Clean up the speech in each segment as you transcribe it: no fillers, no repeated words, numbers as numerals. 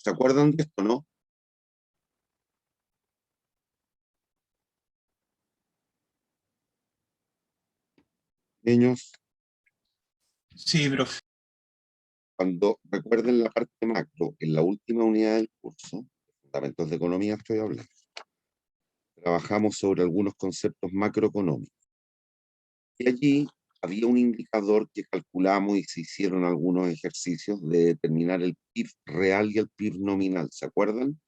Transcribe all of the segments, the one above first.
¿Se acuerdan de esto, no? Niños, Sí, profe. cuando recuerden la parte macro, en la última unidad del curso, fundamentos de economía estoy hablando, trabajamos sobre algunos conceptos macroeconómicos. Y allí había un indicador que calculamos y se hicieron algunos ejercicios de determinar el PIB real y el PIB nominal. ¿Se acuerdan?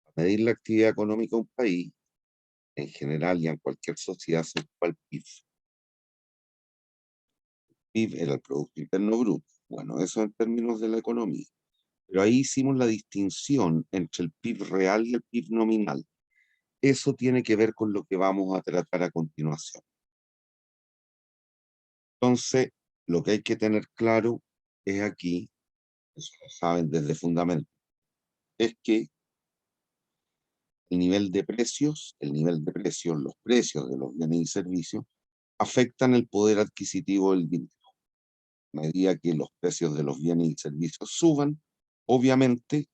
Para medir la actividad económica de un país, en general y en cualquier sociedad, se ocupa el PIB. El PIB era el Producto Interno Bruto. Bueno, eso en términos de la economía. Pero ahí hicimos la distinción entre el PIB real y el PIB nominal. Eso tiene que ver con lo que vamos a tratar a continuación. Entonces, lo que hay que tener claro es aquí, eso lo saben desde fundamento, es que el nivel de precios, los precios de los bienes y servicios, afectan el poder adquisitivo del dinero. A medida que los precios de los bienes y servicios suban, obviamente,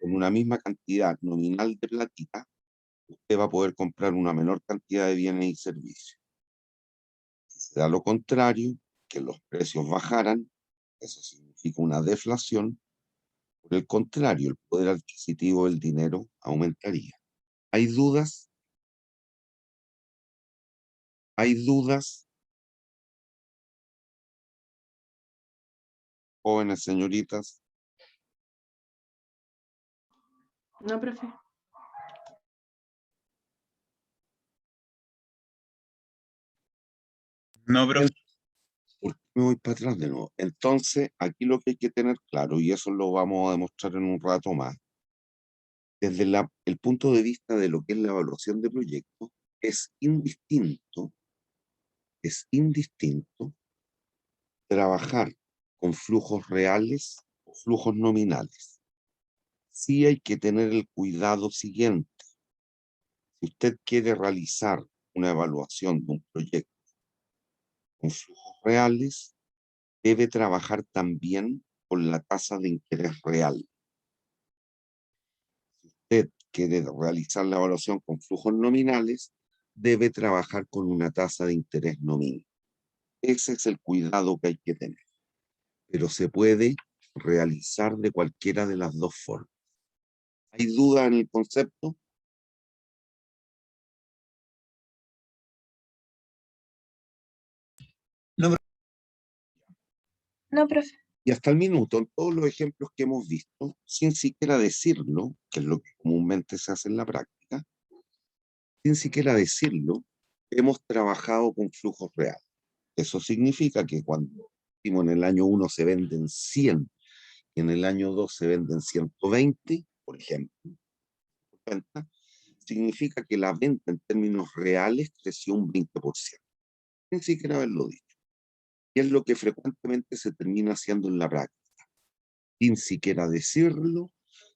con una misma cantidad nominal de platita, usted va a poder comprar una menor cantidad de bienes y servicios. Si se da lo contrario, que los precios bajaran, eso significa una deflación. Por el contrario, el poder adquisitivo del dinero aumentaría. ¿Hay dudas? ¿Hay dudas, jóvenes señoritas? No, profe. No, profe. ¿Por qué me voy para atrás de nuevo? Entonces, aquí lo que hay que tener claro, y eso lo vamos a demostrar en un rato más, desde el punto de vista de lo que es la evaluación de proyectos, es indistinto trabajar con flujos reales o flujos nominales. Sí hay que tener el cuidado siguiente. Si usted quiere realizar una evaluación de un proyecto con flujos reales, debe trabajar también con la tasa de interés real. Si usted quiere realizar la evaluación con flujos nominales, debe trabajar con una tasa de interés nominal. Ese es el cuidado que hay que tener. Pero se puede realizar de cualquiera de las dos formas. ¿Hay duda en el concepto? No, No, profe. Y hasta el minuto, en todos los ejemplos que hemos visto, sin siquiera decirlo, que es lo que comúnmente se hace en la práctica, sin siquiera decirlo, hemos trabajado con flujos reales. Eso significa que cuando en el año 1 se venden 100 y en el año 2 se venden 120, por ejemplo, significa que la venta en términos reales creció un 20%, sin siquiera haberlo dicho. Y es lo que frecuentemente se termina haciendo en la práctica. Sin siquiera decirlo,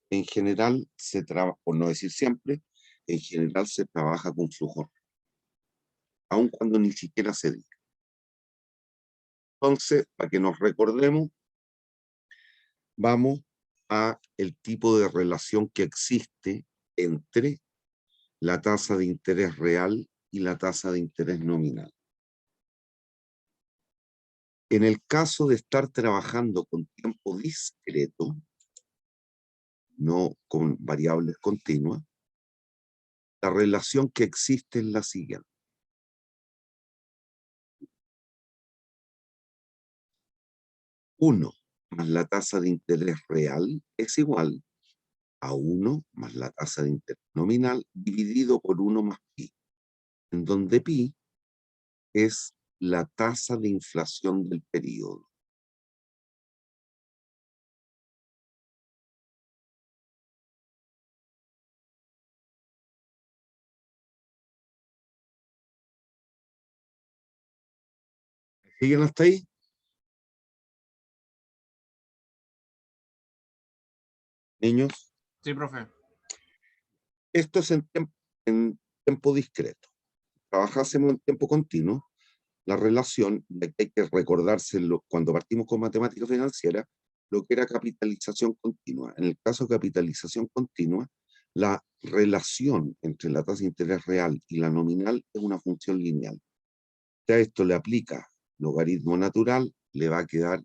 en general se trabaja, por no decir siempre, en general se trabaja con flujos, aun cuando ni siquiera se diga. Entonces, para que nos recordemos, vamos a el tipo de relación que existe entre la tasa de interés real y la tasa de interés nominal. En el caso de estar trabajando con tiempo discreto, no con variables continuas, la relación que existe es la siguiente. 1 más la tasa de interés real es igual a 1 más la tasa de interés nominal dividido por 1 más pi, en donde pi es la tasa de inflación del periodo. ¿Siguen hasta ahí? Niños, sí, profe. esto es en tiempo discreto. Trabajásemos en tiempo continuo, la relación, y aquí hay que recordárselo cuando partimos con matemática financiera, lo que era capitalización continua. En el caso de capitalización continua, la relación entre la tasa de interés real y la nominal es una función lineal. Si a esto le aplica logaritmo natural, le va a quedar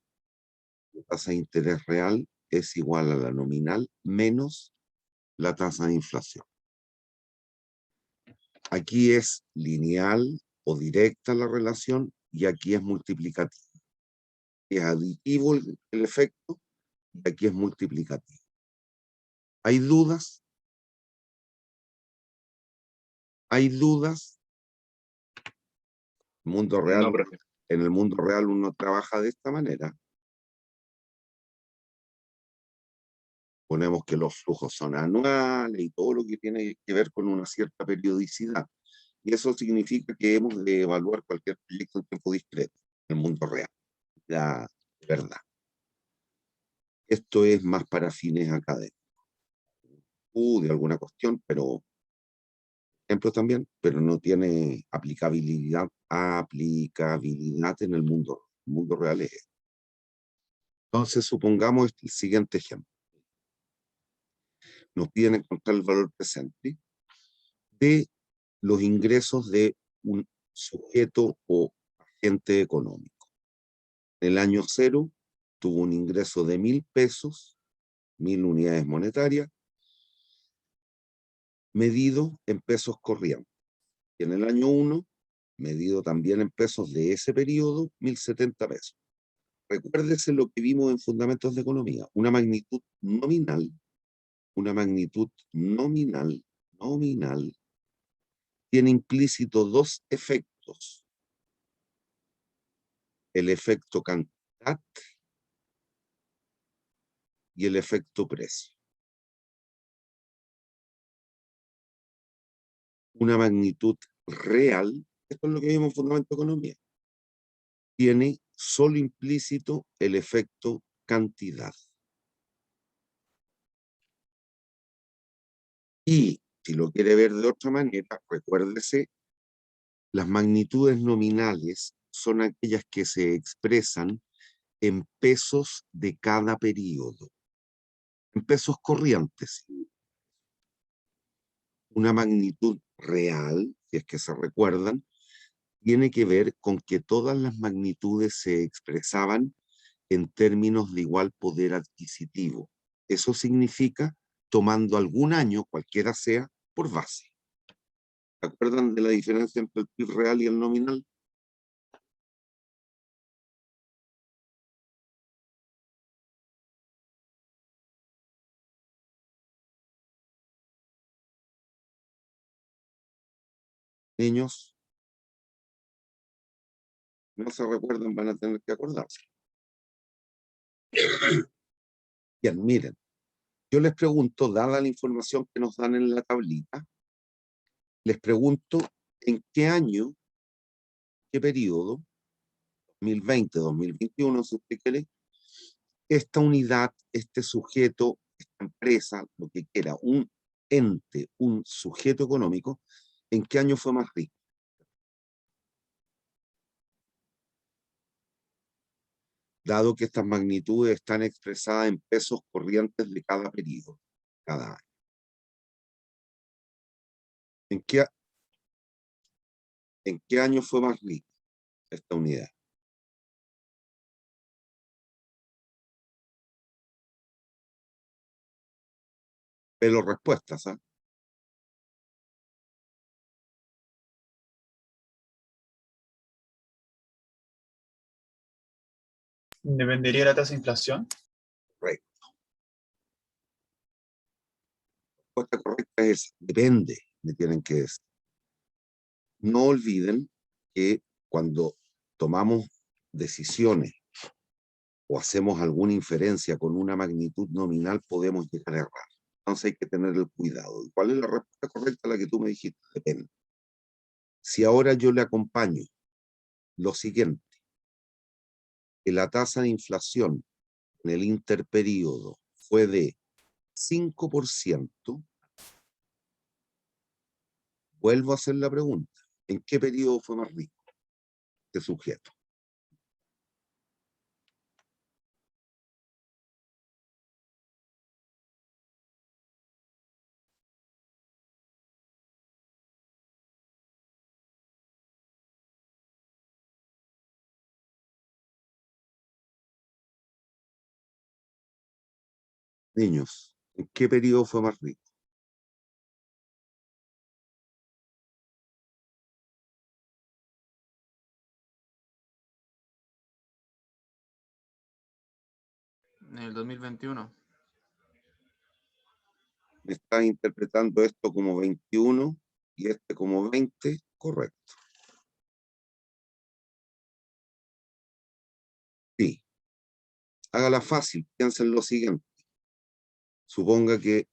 la tasa de interés real es igual a la nominal menos la tasa de inflación. Aquí es lineal o directa la relación y aquí es multiplicativa. Es aditivo el efecto y aquí es multiplicativo. ¿Hay dudas? ¿Hay dudas? Mundo real, No, profe. en el mundo real uno trabaja de esta manera. Ponemos que los flujos son anuales y todo lo que tiene que ver con una cierta periodicidad. Y eso significa que hemos de evaluar cualquier proyecto en tiempo discreto, en el mundo real. La verdad. Esto es más para fines académicos. De alguna cuestión, pero ejemplos también, pero no tiene aplicabilidad en el mundo real es esto. Entonces, supongamos el siguiente ejemplo. Nos piden encontrar el valor presente de los ingresos de un sujeto o agente económico. En el año 0 tuvo un ingreso de 1.000 pesos, 1.000 unidades monetarias, medido en pesos corrientes. Y en el año 1, medido también en pesos de ese periodo, 1.070 pesos. Recuérdese lo que vimos en Fundamentos de Economía, una magnitud nominal, tiene implícito dos efectos. El efecto cantidad y el efecto precio. Una magnitud real, esto es lo que vimos en Fundamentos de Economía, tiene solo implícito el efecto cantidad. Y si lo quiere ver de otra manera, recuérdese, las magnitudes nominales son aquellas que se expresan en pesos de cada periodo, en pesos corrientes. Una magnitud real, si es que se recuerdan, tiene que ver con que todas las magnitudes se expresaban en términos de igual poder adquisitivo. Eso significa tomando algún año, cualquiera sea, por base. ¿Se acuerdan de la diferencia entre el PIB real y el nominal? Niños, no se recuerdan, van a tener que acordarse. Bien, miren, yo les pregunto, dada la información que nos dan en la tablita, les pregunto en qué año, qué periodo, 2020, 2021, si usted quiere, esta unidad, este sujeto, esta empresa, lo que quiera, un ente, un sujeto económico, ¿en qué año fue más rico? Dado que estas magnitudes están expresadas en pesos corrientes de cada periodo, cada año. ¿En qué año fue más rica esta unidad? Pero respuestas, ¿ah? ¿Dependería de la tasa de inflación? Correcto. La respuesta correcta es depende, me tienen que decir. No olviden que cuando tomamos decisiones o hacemos alguna inferencia con una magnitud nominal podemos llegar a errar. Entonces hay que tener el cuidado. ¿Cuál es la respuesta correcta a la que tú me dijiste? Depende. Si ahora yo le acompaño lo siguiente, que la tasa de inflación en el interperíodo fue de 5%, vuelvo a hacer la pregunta, ¿en qué periodo fue más rico? este sujeto. Niños, ¿en qué periodo fue más rico? En el 2021. Me estás interpretando esto como 21 y este como 20, correcto. Sí. Hágala fácil, piensa en lo siguiente. Suponga que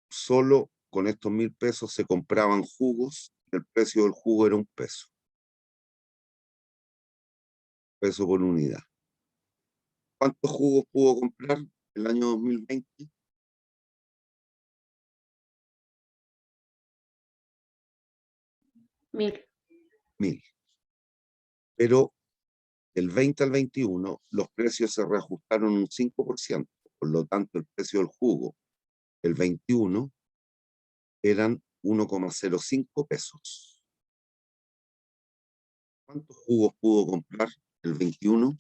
solo con estos 1.000 pesos se compraban jugos, el precio del jugo era un peso. Peso por unidad. ¿Cuántos jugos pudo comprar el año 2020? 1000. 1.000. Pero del 20 al 21 los precios se reajustaron un 5%. Por lo tanto, el precio del jugo el 21 eran 1,05 pesos. ¿Cuántos jugos pudo comprar el 21?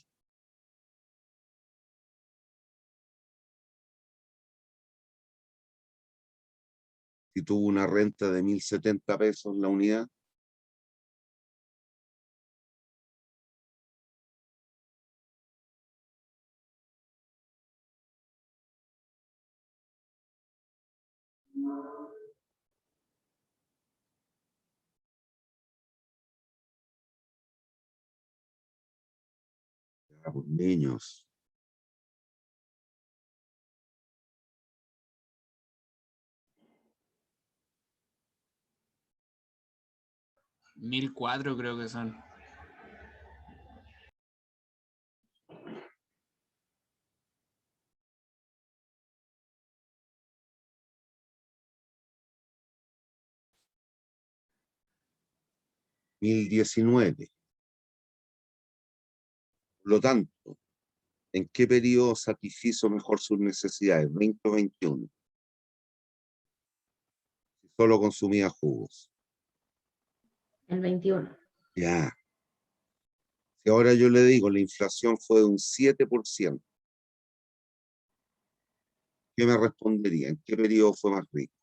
Si tuvo una renta de 1.070 pesos la unidad. Ya, pues, niños. $1,004 creo que son. $1.019. Por lo tanto, ¿en qué periodo satisfizo mejor sus necesidades? 20 o 21. Si solo consumía jugos. El 21. Ya. Si ahora yo le digo, la inflación fue de un 7%, ¿qué me respondería? ¿En qué periodo fue más rico?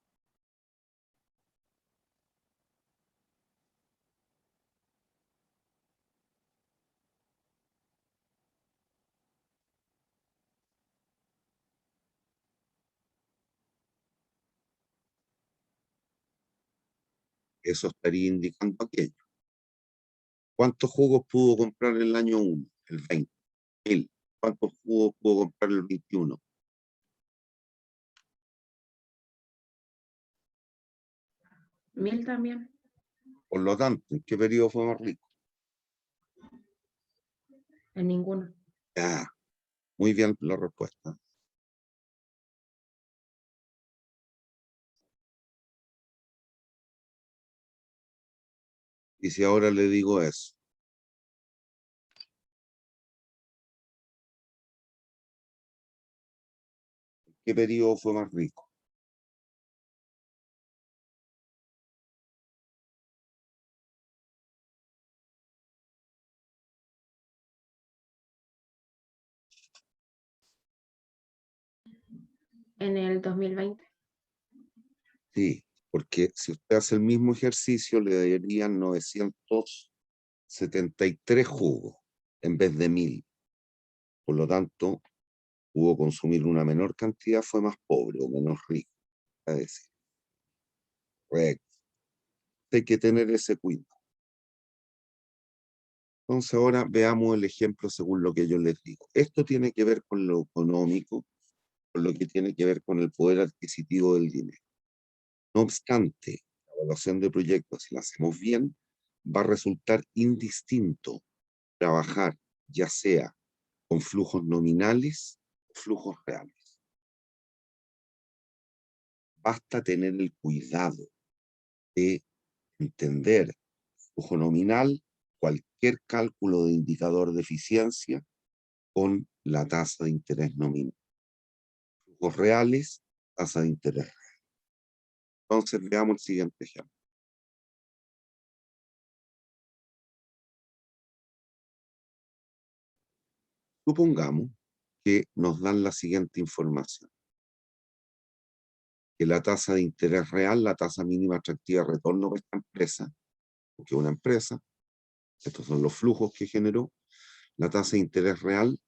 Eso estaría indicando aquello. ¿Cuántos jugos pudo comprar el año 1? El 20. 1.000. ¿Cuántos jugos pudo comprar el 21? 1000 también. Por lo tanto, ¿en qué periodo fue más rico? En ninguno. Ya. Muy bien la respuesta. Y si ahora le digo eso, ¿qué periodo fue más rico? En el 2020. Sí, porque si usted hace el mismo ejercicio, le darían 973 jugos en vez de 1.000. Por lo tanto, pudo consumir una menor cantidad, fue más pobre o menos rico. Es decir, correcto. Hay que tener ese cuidado. Entonces ahora veamos el ejemplo según lo que yo les digo. Esto tiene que ver con lo económico, con lo que tiene que ver con el poder adquisitivo del dinero. No obstante, la evaluación de proyectos, si la hacemos bien, va a resultar indistinto trabajar ya sea con flujos nominales o flujos reales. Basta tener el cuidado de entender flujo nominal cualquier cálculo de indicador de eficiencia con la tasa de interés nominal. Flujos reales, tasa de interés real. Entonces veamos el siguiente ejemplo. Supongamos que nos dan la siguiente información. Que la tasa de interés real, la tasa mínima atractiva de retorno para esta empresa, porque una empresa, estos son los flujos que generó, la tasa de interés real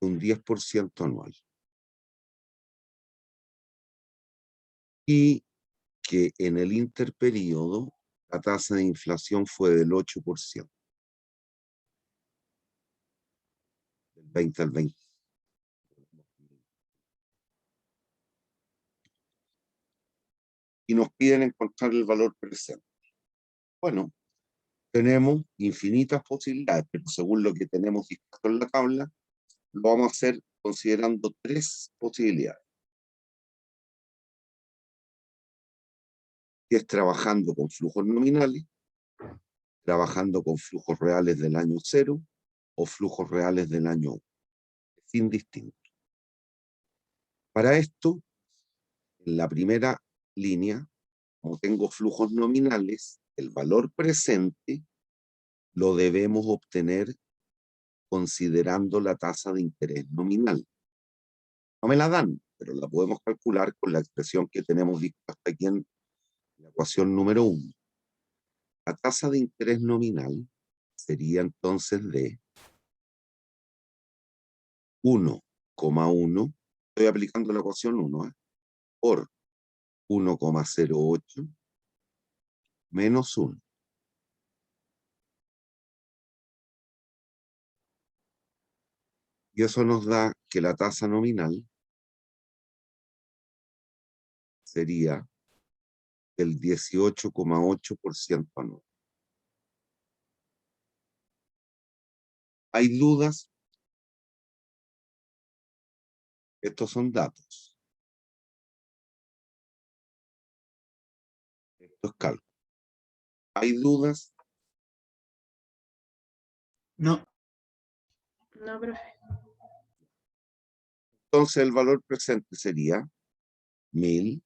de un 10% anual. Y que en el interperíodo la tasa de inflación fue del 8%. Del 20 al 20. Y nos piden encontrar el valor presente. Bueno, tenemos infinitas posibilidades, pero según lo que tenemos dispuesto en la tabla, lo vamos a hacer considerando 3 posibilidades. Que es trabajando con flujos nominales, trabajando con flujos reales del año 0 o flujos reales del año 1. Es indistinto. Para esto, en la primera línea, como tengo flujos nominales, el valor presente lo debemos obtener considerando la tasa de interés nominal. No me la dan, pero la podemos calcular con la expresión que tenemos dispuesta aquí en la ecuación número 1. La tasa de interés nominal sería entonces de 1,1, estoy aplicando la ecuación 1, por 1,08 menos 1. Y eso nos da que la tasa nominal sería del 18,8% anual. ¿Hay dudas? Estos son datos. Esto es cálculo. ¿Hay dudas? No. No, profe. Entonces el valor presente sería 1000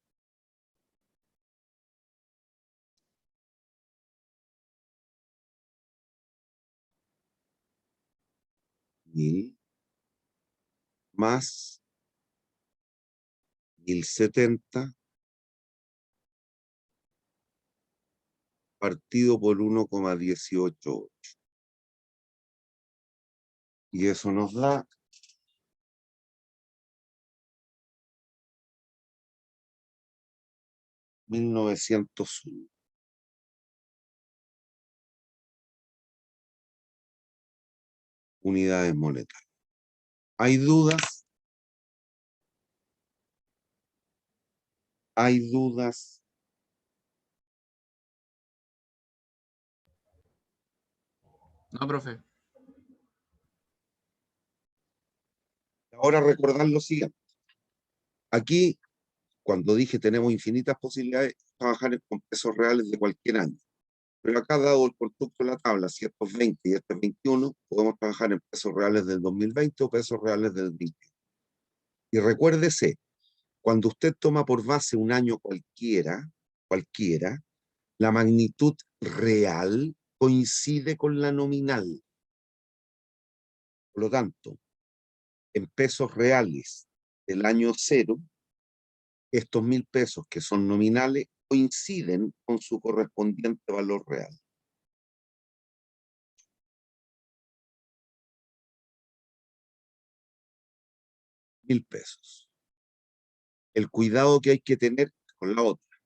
más 1070 partido por 1,188. Y eso nos da 1901. Unidades monetarias. ¿Hay dudas? ¿Hay dudas? No, profe. Ahora recordar lo siguiente. Aquí, cuando dije tenemos infinitas posibilidades de trabajar con pesos reales de cualquier año. Pero acá, dado el constructo de la tabla, si esto es 20 y este es 21, podemos trabajar en pesos reales del 2020 o pesos reales del 21. Y recuérdese, cuando usted toma por base un año cualquiera, la magnitud real coincide con la nominal. Por lo tanto, en pesos reales del año 0, estos 1000 pesos que son nominales coinciden con su correspondiente valor real. $1000. El cuidado que hay que tener con la otra.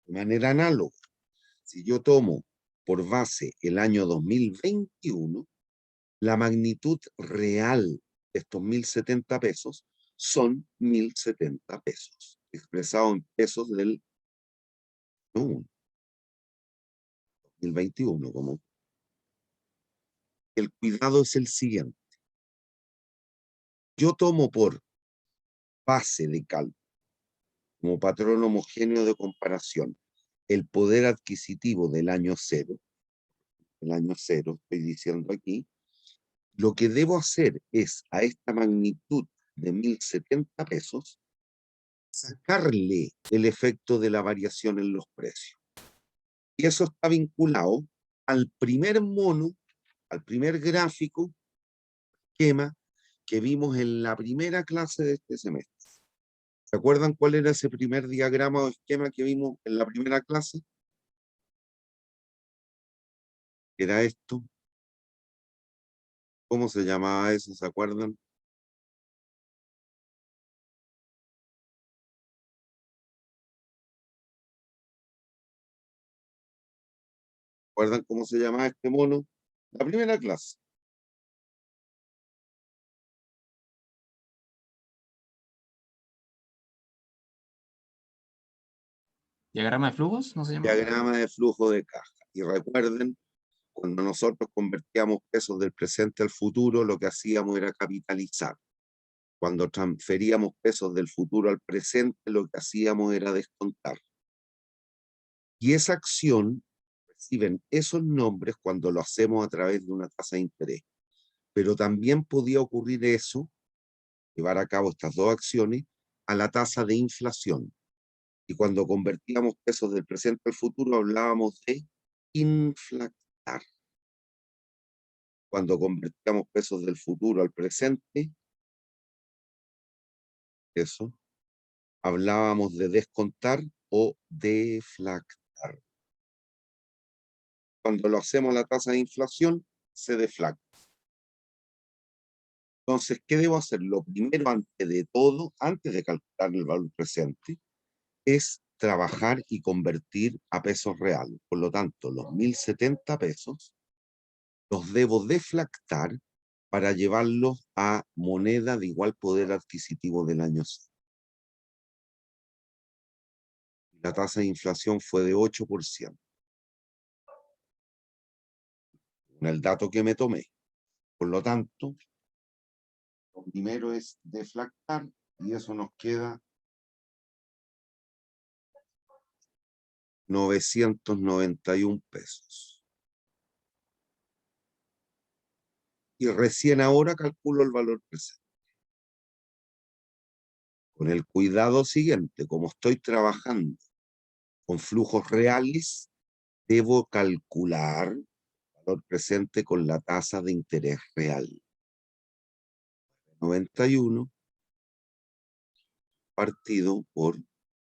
De manera análoga, si yo tomo por base el año 2021, la magnitud real de estos 1070 pesos son 1070 pesos, expresado en pesos del 2021. Como el cuidado es el siguiente. Yo tomo por base de cálculo, como patrón homogéneo de comparación, el poder adquisitivo del año 0, el año 0, estoy diciendo aquí, lo que debo hacer es a esta magnitud de 1.070 pesos, sacarle el efecto de la variación en los precios. Y eso está vinculado al primer mono, al primer gráfico, esquema que vimos en la primera clase de este semestre. ¿Se acuerdan cuál era ese primer diagrama o esquema que vimos en la primera clase? Era esto. ¿Cómo se llamaba eso? ¿Se acuerdan? ¿Recuerdan cómo se llamaba este mono? La primera clase. ¿Diagrama de flujos? ¿No se llama? Diagrama de flujo de caja. Y recuerden, cuando nosotros convertíamos pesos del presente al futuro, lo que hacíamos era capitalizar. Cuando transferíamos pesos del futuro al presente, lo que hacíamos era descontar. Y esa acción reciben esos nombres cuando lo hacemos a través de una tasa de interés. Pero también podía ocurrir eso, llevar a cabo estas dos acciones, a la tasa de inflación. Y cuando convertíamos pesos del presente al futuro, hablábamos de inflactar. Cuando convertíamos pesos del futuro al presente, eso, hablábamos de descontar o deflactar. Cuando lo hacemos a la tasa de inflación, se deflacta. Entonces, ¿qué debo hacer? Lo primero, antes de todo, antes de calcular el valor presente, es trabajar y convertir a pesos reales. Por lo tanto, los 1.070 pesos los debo deflactar para llevarlos a moneda de igual poder adquisitivo del año 0. La tasa de inflación fue de 8%. Con el dato que me tomé. Por lo tanto, lo primero es deflactar y eso nos queda 991 pesos. Y recién ahora calculo el valor presente. Con el cuidado siguiente, como estoy trabajando con flujos reales, debo calcular el valor presente con la tasa de interés real. 91 partido por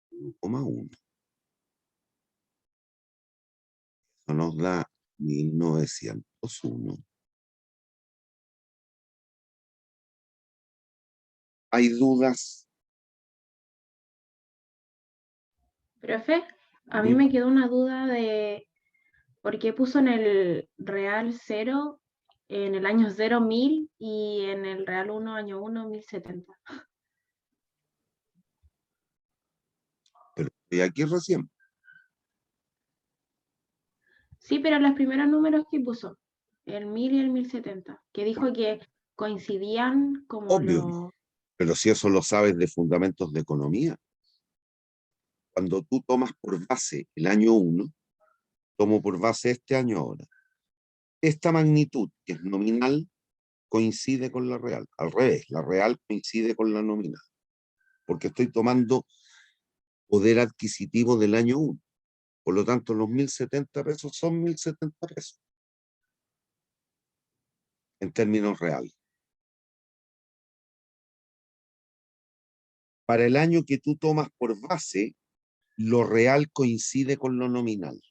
1,1. Eso nos da 1901. ¿Hay dudas? Profe, a mí me quedó una duda de por qué puso en el real 0, en el año 0, 1000 y en el real 1, año 1, 1070. Pero estoy aquí recién. Sí, pero los primeros números que puso, el 1000 y el 1070, que dijo que coincidían como Obvio. Pero si eso lo sabes de fundamentos de economía. Cuando tú tomas por base el año 1, tomo por base este año ahora. Esta magnitud, que es nominal, coincide con la real. Al revés, la real coincide con la nominal. Porque estoy tomando poder adquisitivo del año 1. Por lo tanto, los 1.070 pesos son 1.070 pesos. En términos reales. Para el año que tú tomas por base, lo real coincide con lo nominal.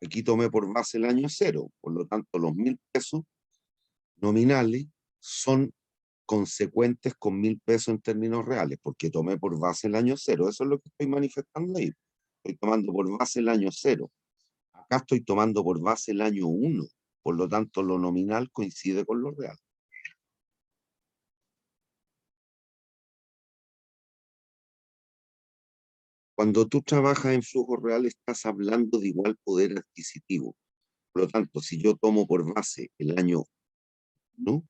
Aquí tomé por base el año 0, por lo tanto los 1.000 pesos nominales son consecuentes con 1.000 pesos en términos reales, porque tomé por base el año 0. Eso es lo que estoy manifestando ahí. Estoy tomando por base el año 0. Acá estoy tomando por base el año 1. Por lo tanto, lo nominal coincide con lo real. Cuando tú trabajas en flujo real, estás hablando de igual poder adquisitivo. Por lo tanto, si yo tomo por base el año 1,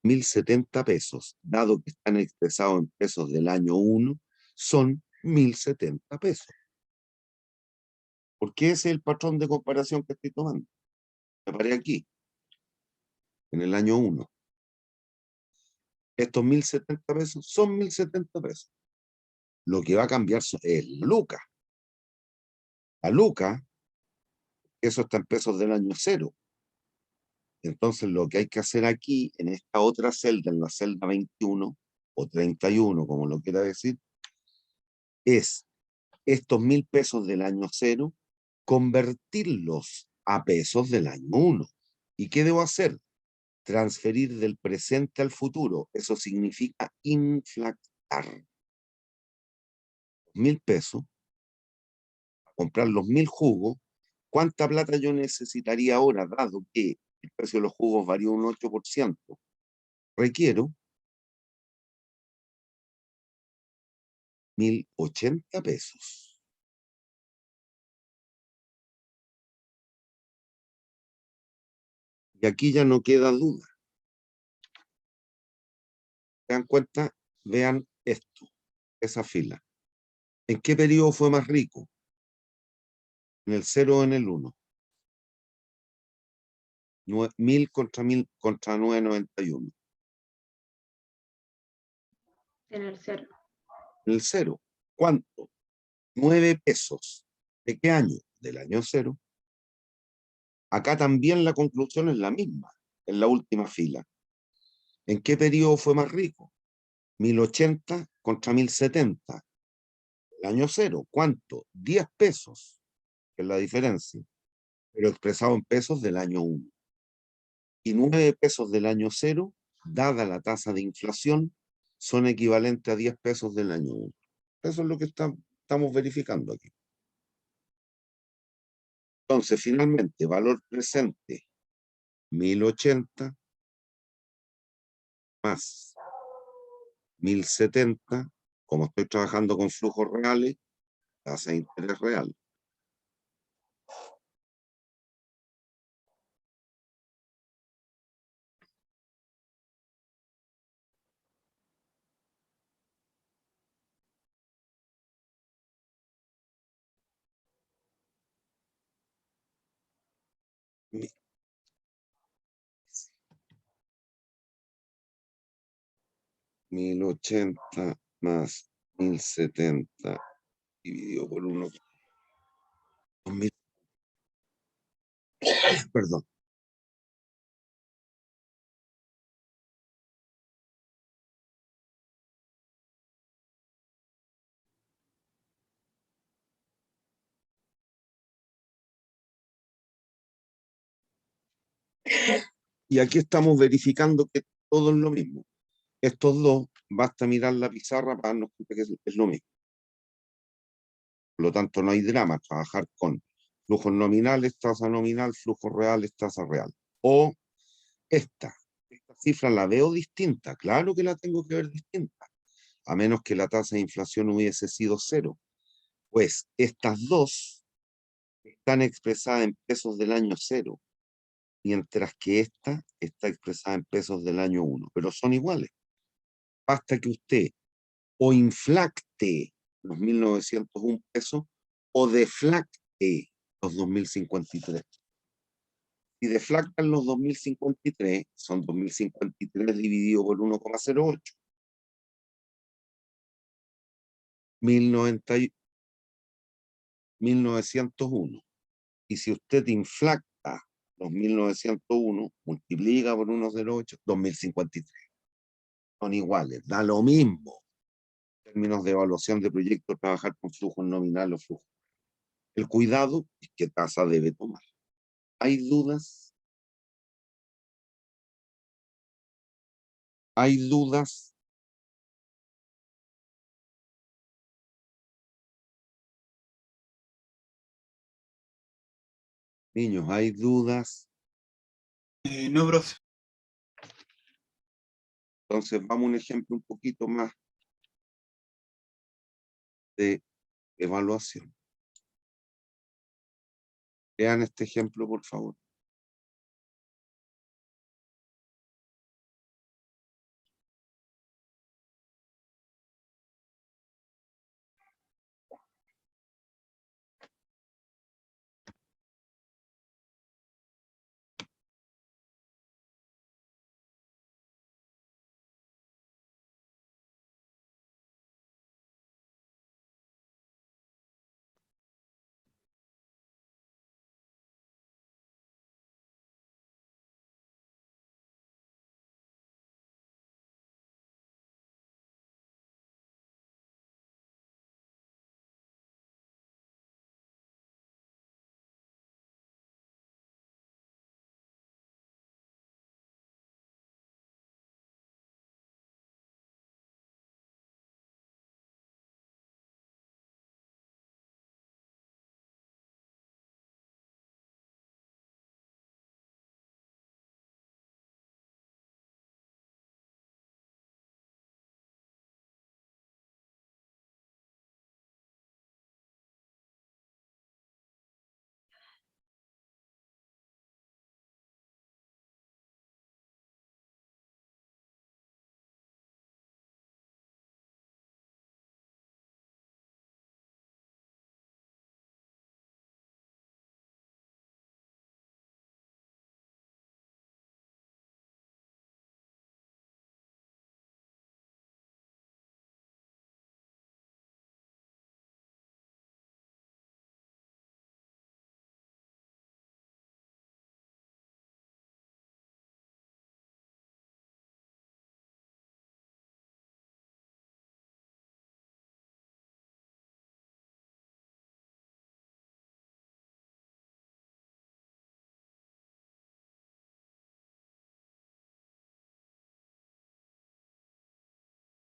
1.070 pesos, dado que están expresados en pesos del año 1, son 1.070 pesos. Porque ese es el patrón de comparación que estoy tomando. Me paré aquí, en el año 1. Estos 1.070 pesos son 1.070 pesos. Lo que va a cambiar es la luca. La luca, eso está en pesos del año 0. Entonces lo que hay que hacer aquí, en esta otra celda, en la celda 21 o 31, como lo quiera decir, es estos 1.000 pesos del año 0, convertirlos a pesos del año 1. ¿Y qué debo hacer? Transferir del presente al futuro. Eso significa inflactar. 1.000 pesos, comprar los 1.000 jugos. ¿Cuánta plata yo necesitaría ahora, dado que el precio de los jugos varió un 8%? Requiero 1.080 pesos. Y aquí ya no queda duda. ¿Se dan cuenta? Vean esto, esa fila. ¿En qué periodo fue más rico? ¿En el 0 o en el 1? 1.000 contra 1.000 contra 991. En el 0. En el 0. ¿Cuánto? 9 pesos. ¿De qué año? Del año 0. Acá también la conclusión es la misma, en la última fila. ¿En qué periodo fue más rico? 1.080 contra 1.070. El año 0, ¿cuánto? 10 pesos, que es la diferencia, pero expresado en pesos del año 1. Y 9 pesos del año 0, dada la tasa de inflación, son equivalentes a 10 pesos del año 1. Eso es lo que estamos verificando aquí. Entonces, finalmente, valor presente, 1.080 más 1.070, como estoy trabajando con flujos reales, tasa de interés real. $1.080 más 1.070 dividido por 1. Perdón. Y aquí estamos verificando que todo es lo mismo. Estos dos, basta mirar la pizarra para darnos cuenta que es lo mismo. Por lo tanto, no hay drama trabajar con flujos nominales, tasa nominal, flujos reales, tasa real. O esta cifra la veo distinta. Claro que la tengo que ver distinta, a menos que la tasa de inflación hubiese sido 0. Pues estas dos están expresadas en pesos del año 0, mientras que esta está expresada en pesos del año 1, pero son iguales. Basta que usted o inflacte los 1.901 pesos o deflacte los 2.053. Si deflactan los 2.053, son 2.053 dividido por 1,08. 1.901. Y si usted inflacta los 1.901, multiplica por 1,08, 2.053. Son iguales, da lo mismo. En términos de evaluación de proyectos, trabajar con flujos nominales o flujos. El cuidado es qué tasa debe tomar. ¿Hay dudas? ¿Hay dudas? Niños, ¿hay dudas? No, profe. Entonces vamos a un ejemplo un poquito más de evaluación. Vean este ejemplo, por favor.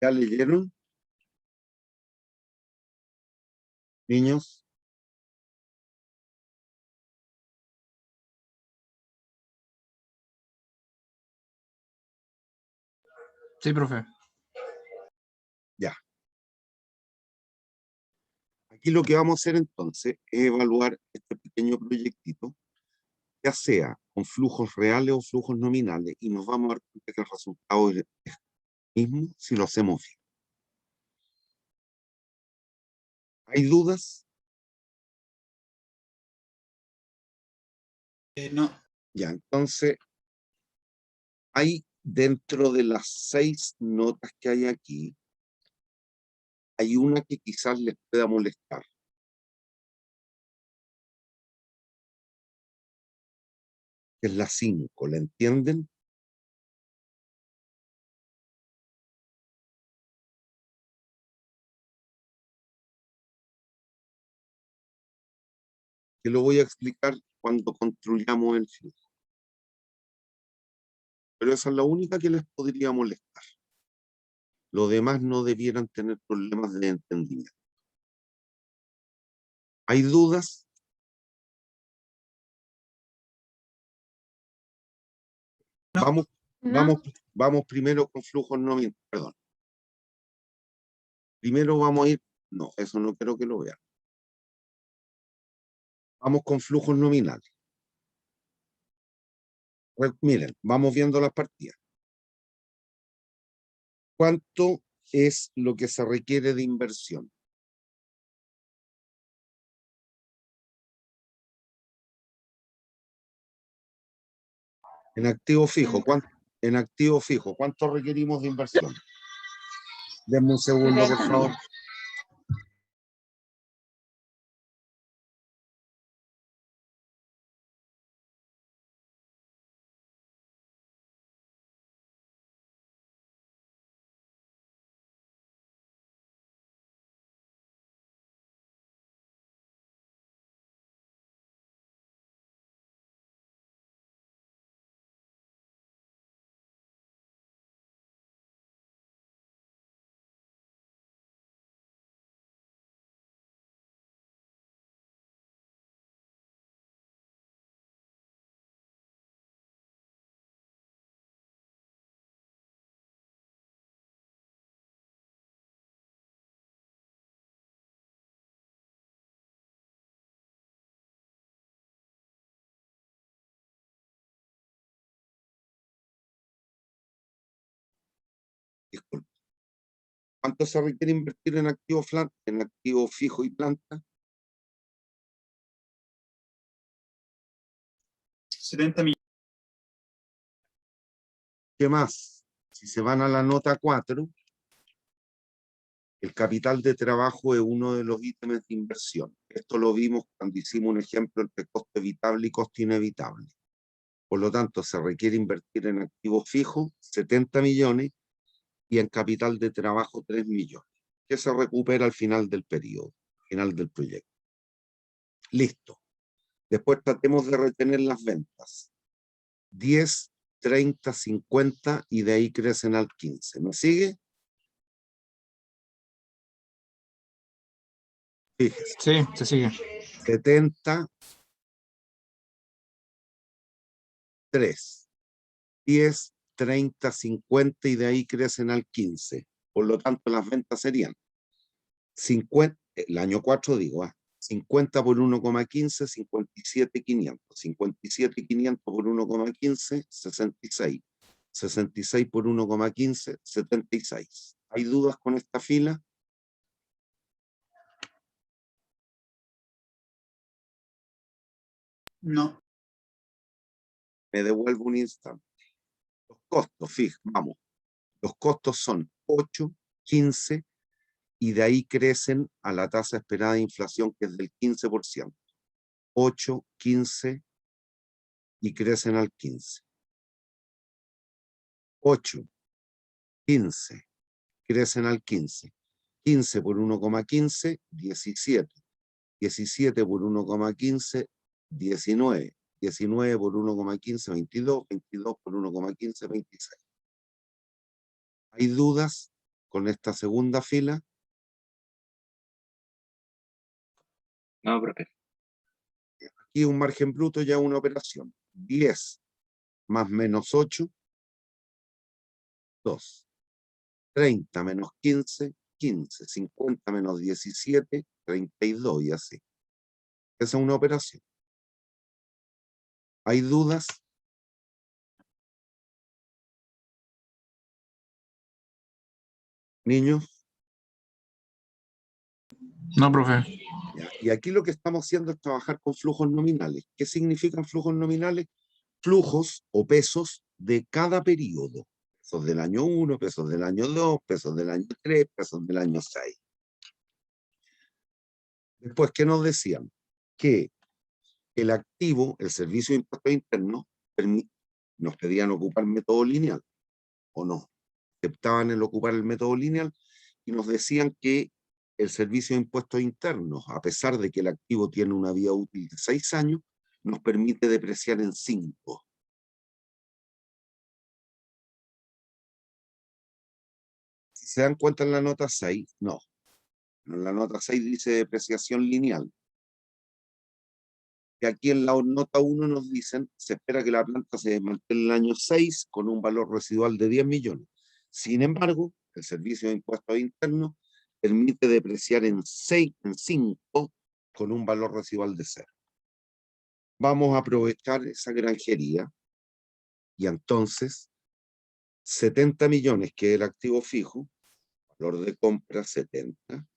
¿Ya leyeron? Niños. Sí, profe. Ya. Aquí lo que vamos a hacer entonces es evaluar este pequeño proyectito, ya sea con flujos reales o flujos nominales, y nos vamos a dar cuenta que el resultado es el mismo si lo hacemos bien. ¿Hay dudas? No. Ya, entonces, hay dentro de las 6 notas que hay aquí, hay una que quizás les pueda molestar. Que es la 5, ¿la entienden? Que lo voy a explicar cuando construyamos el flujo. Pero esa es la única que les podría molestar. Los demás no debieran tener problemas de entendimiento. ¿Hay dudas? No. Vamos primero con flujos nominales. Perdón. Primero vamos a ir. No, eso no quiero que lo vean. Vamos con flujos nominales. Pues miren, vamos viendo las partidas. ¿Cuánto es lo que se requiere de inversión? En activo fijo, ¿cuánto requerimos de inversión? Denme un segundo, por favor. Disculpe. ¿Cuánto se requiere invertir en activo fijo y planta? 70 millones. ¿Qué más? Si se van a la nota 4, el capital de trabajo es uno de los ítems de inversión. Esto lo vimos cuando hicimos un ejemplo entre costo evitable y costo inevitable. Por lo tanto, se requiere invertir en activos fijos 70 millones y en capital de trabajo 3 millones, que se recupera al final del periodo, final del proyecto. Listo. Después tratemos de retener las ventas. 10, 30, 50 y de ahí crecen al 15. ¿Me sigue? Fíjese. Sí, se sigue. 70, 3. 10, 30, 50 y de ahí crecen al 15. Por lo tanto, las ventas serían 50, el año 4 digo, 50 por 1,15, 57,500. 57,500 por 1,15, 66. 66 por 1,15, 76. ¿Hay dudas con esta fila? No. Me devuelvo un instante. Los costos, vamos. Los costos son 8, 15 y de ahí crecen a la tasa esperada de inflación que es del 15%. 8, 15 y crecen al 15. 8, 15, crecen al 15. 15 por 1,15, 17. 17 por 1,15, 19. 19 por 1,15, 22. 22 por 1,15, 26. ¿Hay dudas? con esta segunda fila. No, profe. Aquí un margen bruto ya una operación. 10 más menos 8, 2. 30 menos 15, 15. 50 menos 17, 32 y así. Esa es una operación. ¿Hay dudas? Niños. No, profe. Ya. Y aquí lo que estamos haciendo es trabajar con flujos nominales. ¿Qué significan flujos nominales? Flujos o pesos de cada periodo. Pesos del año 1, pesos del año 2, pesos del año 3, pesos del año 6. Después, ¿qué nos decían? Que el activo, el servicio de impuestos internos, nos pedían ocupar método lineal, ¿o no? Aceptaban el ocupar el método lineal y nos decían que el servicio de impuestos internos, a pesar de que el activo tiene una vida útil de 6 años, nos permite depreciar en 5. Si se dan cuenta en la nota 6, no. En la nota 6 dice depreciación lineal. Y aquí en la nota 1 nos dicen, se espera que la planta se desmantele en el año 6 con un valor residual de 10 millones. Sin embargo, el servicio de impuestos internos permite depreciar en 5 con un valor residual de 0. Vamos a aprovechar esa granjería y entonces 70 millones, que es el activo fijo, valor de compra 70,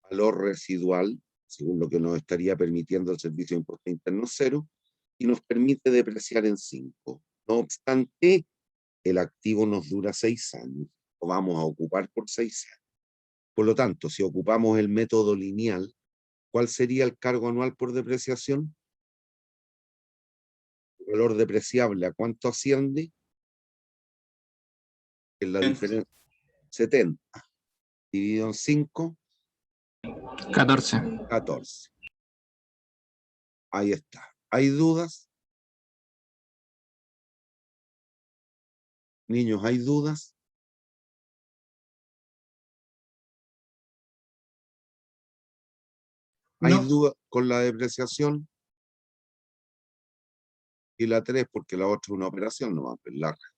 valor residual, según lo que nos estaría permitiendo el servicio de impuestos internos 0, y nos permite depreciar en 5. No obstante, el activo nos dura 6 años, lo vamos a ocupar por 6 años. Por lo tanto, si ocupamos el método lineal, ¿cuál sería el cargo anual por depreciación? El valor depreciable, ¿a cuánto asciende? Es la diferencia. 70. Dividido en 5. 14. 14. Ahí está. ¿Hay dudas? Niños, ¿hay dudas? ¿Hay No. dudas con la depreciación? Y la 3, porque la otra es una operación, no va a larga.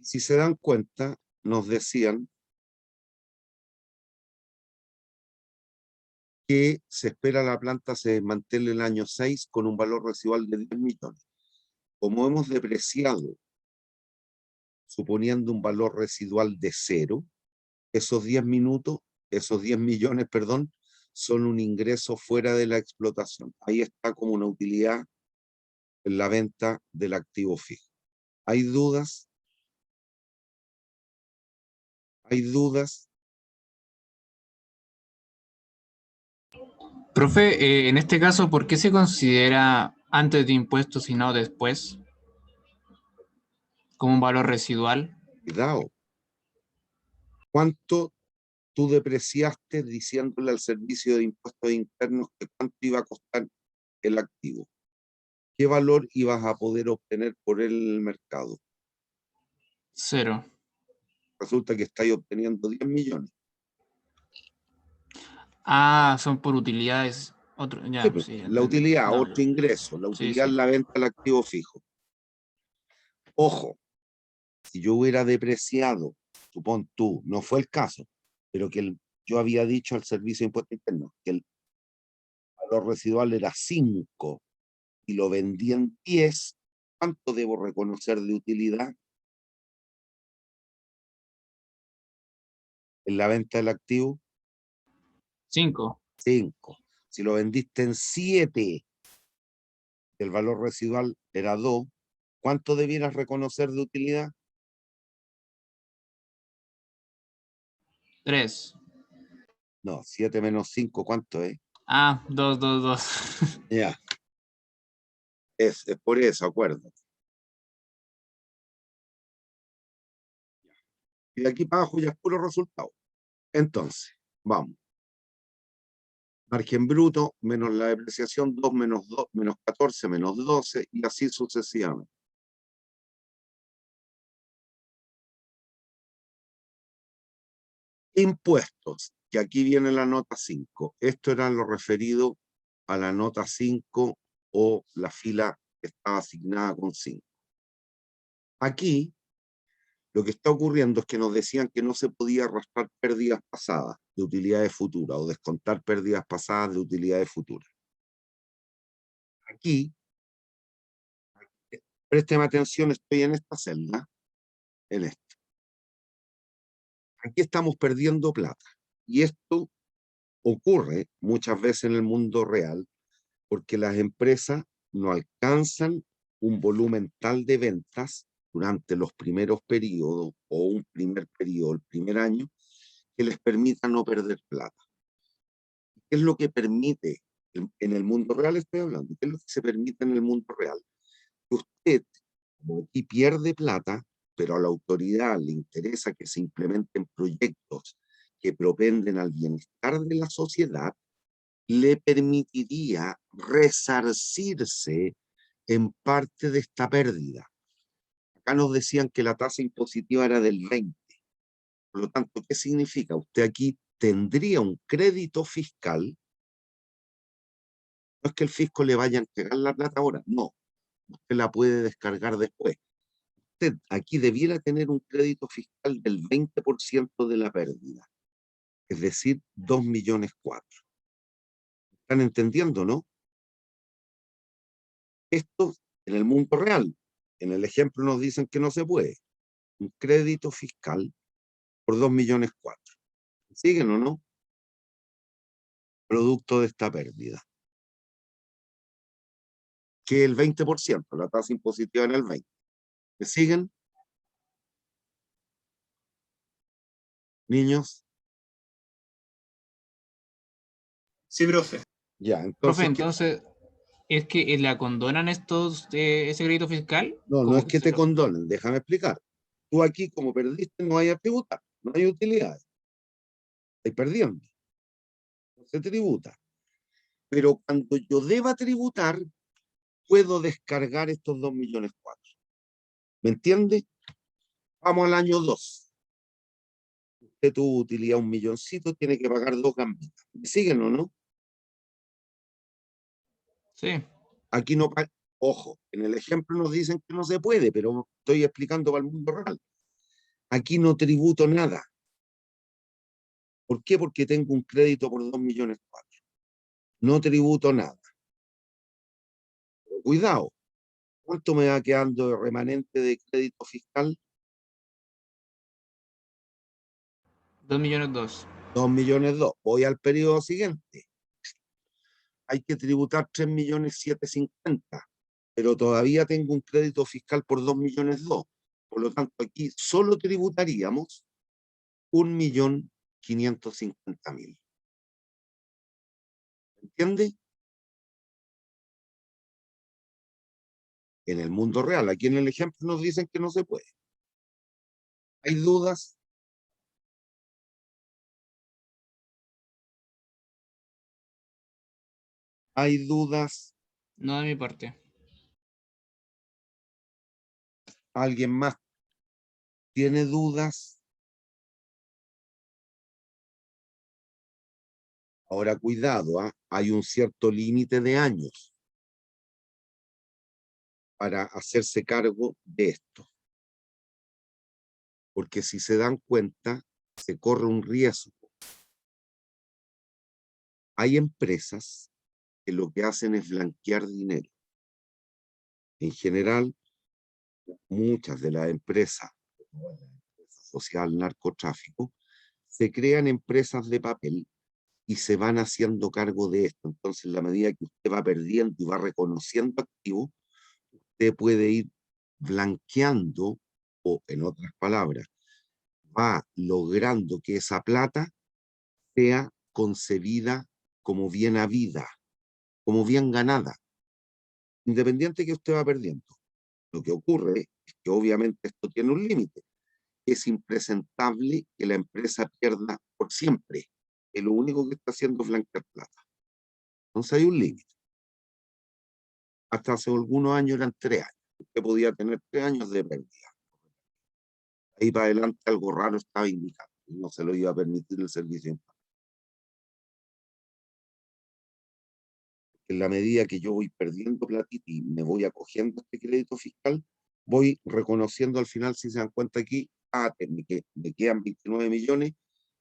Si se dan cuenta, nos decían que se espera la planta se desmantele el año 6 con un valor residual de 10 millones. Como hemos depreciado, suponiendo un valor residual de 0, esos 10 millones, son un ingreso fuera de la explotación. Ahí está como una utilidad en la venta del activo fijo. ¿Hay dudas? ¿Hay dudas? Profe, en este caso, ¿por qué se considera antes de impuestos y no después? Como un valor residual. Cuidado. ¿Cuánto tú depreciaste diciéndole al servicio de impuestos internos que cuánto iba a costar el activo? ¿Qué valor ibas a poder obtener por el mercado? 0. Resulta que estáis obteniendo 10 millones. Ah, son por utilidades. Otro, Sí, ya, pues, sí, la entendí. utilidad, No, otro ingreso. La sí, utilidad sí. es la venta del activo fijo. Ojo, si yo hubiera depreciado, supón tú, no fue el caso, pero que yo había dicho al servicio de impuestos internos que el valor residual era 5 y lo vendí en 10, ¿cuánto debo reconocer de utilidad en la venta del activo? 5. 5. Si lo vendiste en 7, el valor residual era 2, ¿cuánto debieras reconocer de utilidad? 3. No, 7 menos 5, ¿cuánto es? Ah, 2, 2, 2. Ya. Es por eso, acuérdate. Y de aquí para abajo ya es puro resultado. Entonces, vamos. Margen bruto menos la depreciación, 2 menos 2, menos 14, menos 12, y así sucesivamente. Impuestos, que aquí viene la nota 5. Esto era lo referido a la nota 5 o la fila que estaba asignada con 5. Aquí, lo que está ocurriendo es que nos decían que no se podía arrastrar pérdidas pasadas de utilidades futuras o descontar pérdidas pasadas de utilidades futuras. Aquí, présteme atención, estoy en esta celda, en esta. Aquí estamos perdiendo plata. Y esto ocurre muchas veces en el mundo real porque las empresas no alcanzan un volumen tal de ventas durante los primeros periodos o un primer periodo, el primer año, que les permita no perder plata. ¿Qué es lo que permite en el mundo real? Estoy hablando. ¿Qué es lo que se permite en el mundo real? Que usted, como aquí pierde plata, pero a la autoridad le interesa que se implementen proyectos que propenden al bienestar de la sociedad, le permitiría resarcirse en parte de esta pérdida. Acá nos decían que la tasa impositiva era del 20%. Por lo tanto, ¿qué significa? Usted aquí tendría un crédito fiscal. No es que el fisco le vaya a entregar la plata ahora, no. Usted la puede descargar después. Usted aquí debiera tener un crédito fiscal del 20% de la pérdida. Es decir, 2,4 millones. ¿Están entendiendo, no? Esto en el mundo real. En el ejemplo nos dicen que no se puede. Un crédito fiscal por 2,4 millones. ¿Siguen o no? Producto de esta pérdida. Que el 20%, la tasa impositiva en el 20%. ¿Me siguen? Niños. Sí, profe. Ya, Profe, entonces. entonces, ¿es que la condonan ese crédito fiscal? No, no Como es que te lo- condonen, déjame explicar. Tú aquí, como perdiste, no hay a tributar, no hay utilidades. Estás perdiendo. No se tributa. Pero cuando yo deba tributar, puedo descargar estos 2,4 millones. ¿Me entiende? Vamos al año 2. Usted tuvo utilidad 1,milloncito, tiene que pagar 2 gambitas. ¿Me siguen o no? Sí, Aquí no paga. Ojo, en el ejemplo nos dicen que no se puede, pero estoy explicando para el mundo real. Aquí no tributo nada. ¿Por qué? Porque tengo un crédito por 2,4 millones. No tributo nada. Pero cuidado, ¿cuánto me va quedando de remanente de crédito fiscal? 2 millones 2. 2,2 millones. Voy al periodo siguiente. Hay que tributar 3,750,000, pero todavía tengo un crédito fiscal por 2,2 millones. Por lo tanto, aquí solo tributaríamos 1,550,000. ¿Entiende? En el mundo real, aquí en el ejemplo nos dicen que no se puede. ¿Hay dudas? ¿Hay dudas? No de mi parte. ¿Alguien más tiene dudas? Ahora, cuidado, ¿ah? Hay un cierto límite de años para hacerse cargo de esto. Porque si se dan cuenta, se corre un riesgo. Hay empresas que lo que hacen es blanquear dinero. En general, muchas de las empresas asociadas al narcotráfico se crean empresas de papel y se van haciendo cargo de esto. Entonces, en la medida que usted va perdiendo y va reconociendo activos, usted puede ir blanqueando, o en otras palabras, va logrando que esa plata sea concebida como bien habida, como bien ganada, independiente que usted va perdiendo. Lo que ocurre es que obviamente esto tiene un límite. Es impresentable que la empresa pierda por siempre. Es lo único que está haciendo es blanquear plata. Entonces hay un límite. Hasta hace algunos años eran 3 años. Usted podía tener 3 años de pérdida. Ahí para adelante algo raro estaba indicado. no se lo iba a permitir el servicio de impuestos. En la medida que yo voy perdiendo platita y me voy acogiendo a este crédito fiscal, voy reconociendo al final, si se dan cuenta aquí, me quedan 29 millones,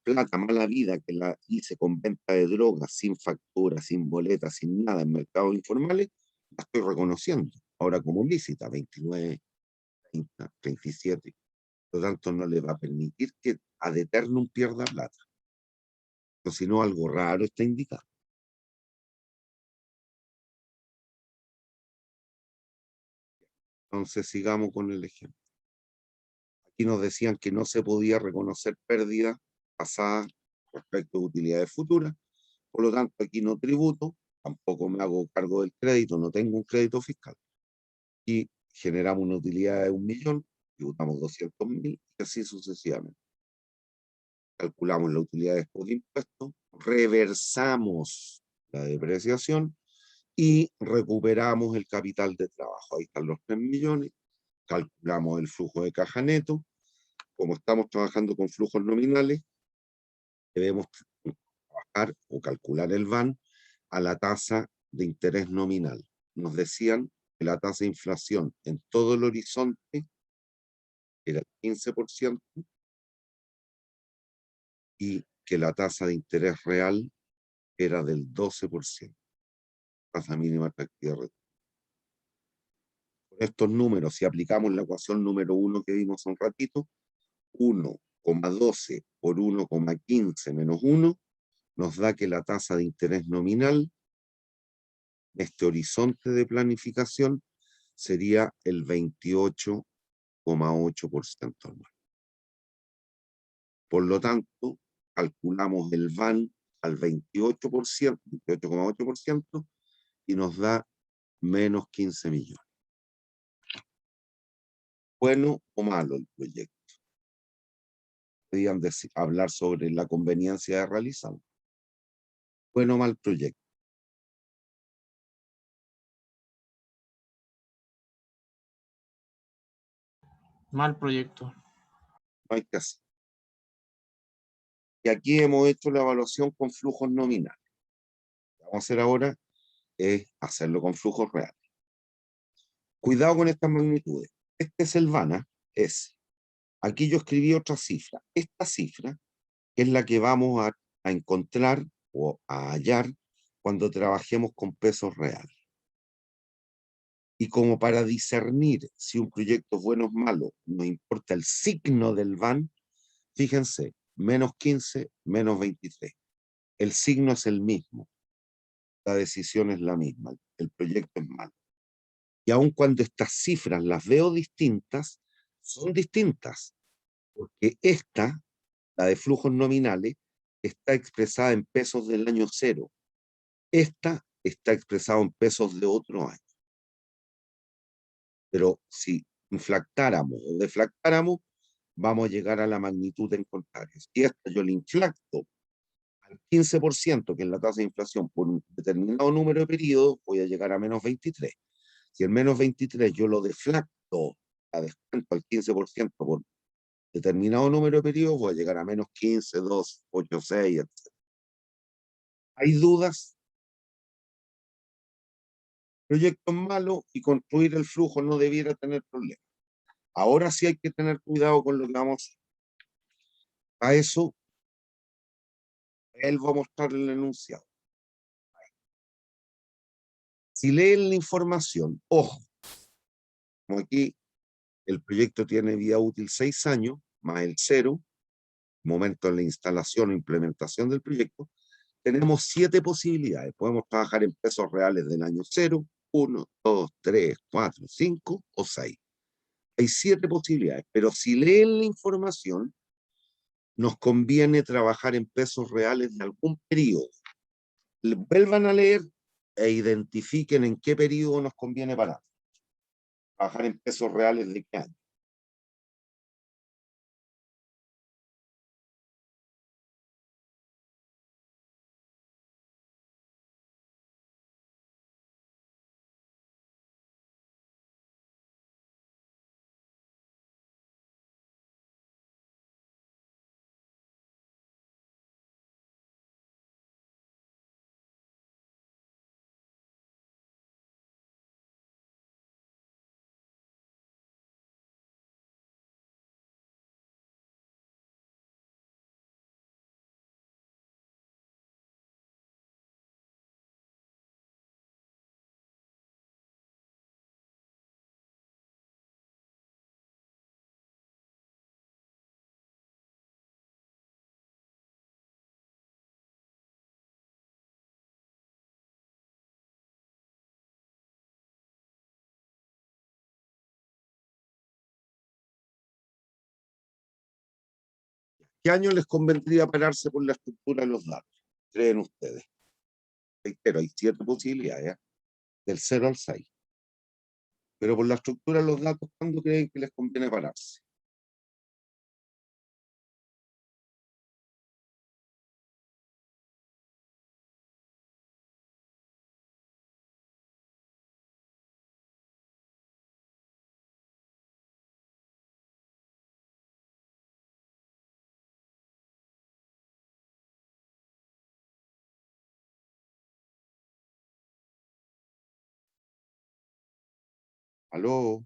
plata mala vida que la hice con venta de drogas, sin factura, sin boleta, sin nada en mercados informales, la estoy reconociendo. Ahora como lícita, 29, 30, 37. Por lo tanto, no le va a permitir que ad eternum pierda plata. O si no, algo raro está indicado. Entonces, sigamos con el ejemplo. Aquí nos decían que no se podía reconocer pérdida pasada respecto de utilidades futuras. Por lo tanto, aquí no tributo, tampoco me hago cargo del crédito, no tengo un crédito fiscal. Y generamos una utilidad de 1.000.000, tributamos 200.000 y así sucesivamente. Calculamos la utilidad después de impuestos, reversamos la depreciación y recuperamos el capital de trabajo. Ahí están los 3 millones, calculamos el flujo de caja neto. Como estamos trabajando con flujos nominales, debemos trabajar o calcular el VAN a la tasa de interés nominal. Nos decían que la tasa de inflación en todo el horizonte era el 15% y que la tasa de interés real era del 12%. Tasa mínima atractiva. Con estos números, si aplicamos la ecuación número 1 que vimos hace un ratito, 1,12 por 1,15 menos 1, nos da que la tasa de interés nominal, este horizonte de planificación, sería el 28,8% anual. Por lo tanto, calculamos el VAN al 28%, 28,8%, y nos da menos 15 millones. ¿Bueno o malo el proyecto? Podrían hablar sobre la conveniencia de realizarlo. Bueno o mal proyecto. Mal proyecto. No hay que hacer. Y aquí hemos hecho la evaluación con flujos nominales. Lo que vamos a hacer ahora es hacerlo con flujos reales. Cuidado con estas magnitudes. Este es el VANA, es. Aquí yo escribí otra cifra. Esta cifra es la que vamos a encontrar o a hallar cuando trabajemos con pesos reales. Y como para discernir si un proyecto es bueno o malo, nos importa el signo del VAN, fíjense, menos 15, menos 23. El signo es el mismo. La decisión es la misma. El proyecto es malo. Y aun cuando estas cifras las veo distintas, son distintas. Porque esta, la de flujos nominales, está expresada en pesos del año 0. Esta está expresada en pesos de otro año. Pero si inflactáramos o deflactáramos, vamos a llegar a la magnitud en contrario. Si esta yo le inflacto al 15%, que es la tasa de inflación, por un determinado número de periodos, voy a llegar a menos 23. Si el menos 23 yo lo deflacto, a descuento al 15% por determinado número de periodos, voy a llegar a menos 15, 2, 8, 6, etc. ¿Hay dudas? Proyecto malo y construir el flujo no debiera tener problemas. Ahora sí hay que tener cuidado con lo que vamos a hacer. A eso, él va a mostrar el enunciado. Si leen la información, ojo, como aquí el proyecto tiene vida útil 6 años, más el 0, momento de la instalación o implementación del proyecto, tenemos 7 posibilidades. Podemos trabajar en pesos reales del año 0, 1, 2, 3, 4, 5 o 6. Hay 7 posibilidades, pero si leen la información, nos conviene trabajar en pesos reales de algún periodo. Vuelvan a leer e identifiquen en qué periodo nos conviene parar. Trabajar en pesos reales de qué año. ¿Qué año les convendría pararse por la estructura de los datos? ¿Creen ustedes? Reitero, hay 7 posibilidades, ¿eh? Del 0 al 6. Pero por la estructura de los datos, ¿cuándo creen que les conviene pararse? ¿Aló?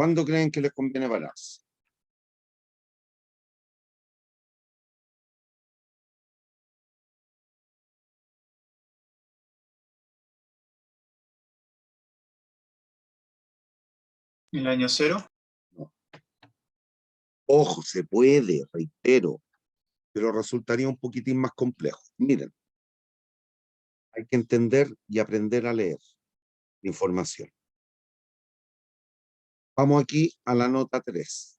¿Cuándo creen que les conviene pararse? ¿El año 0? No. Ojo, se puede, reitero, pero resultaría un poquitín más complejo. Miren, hay que entender y aprender a leer información. Vamos aquí a la nota 3.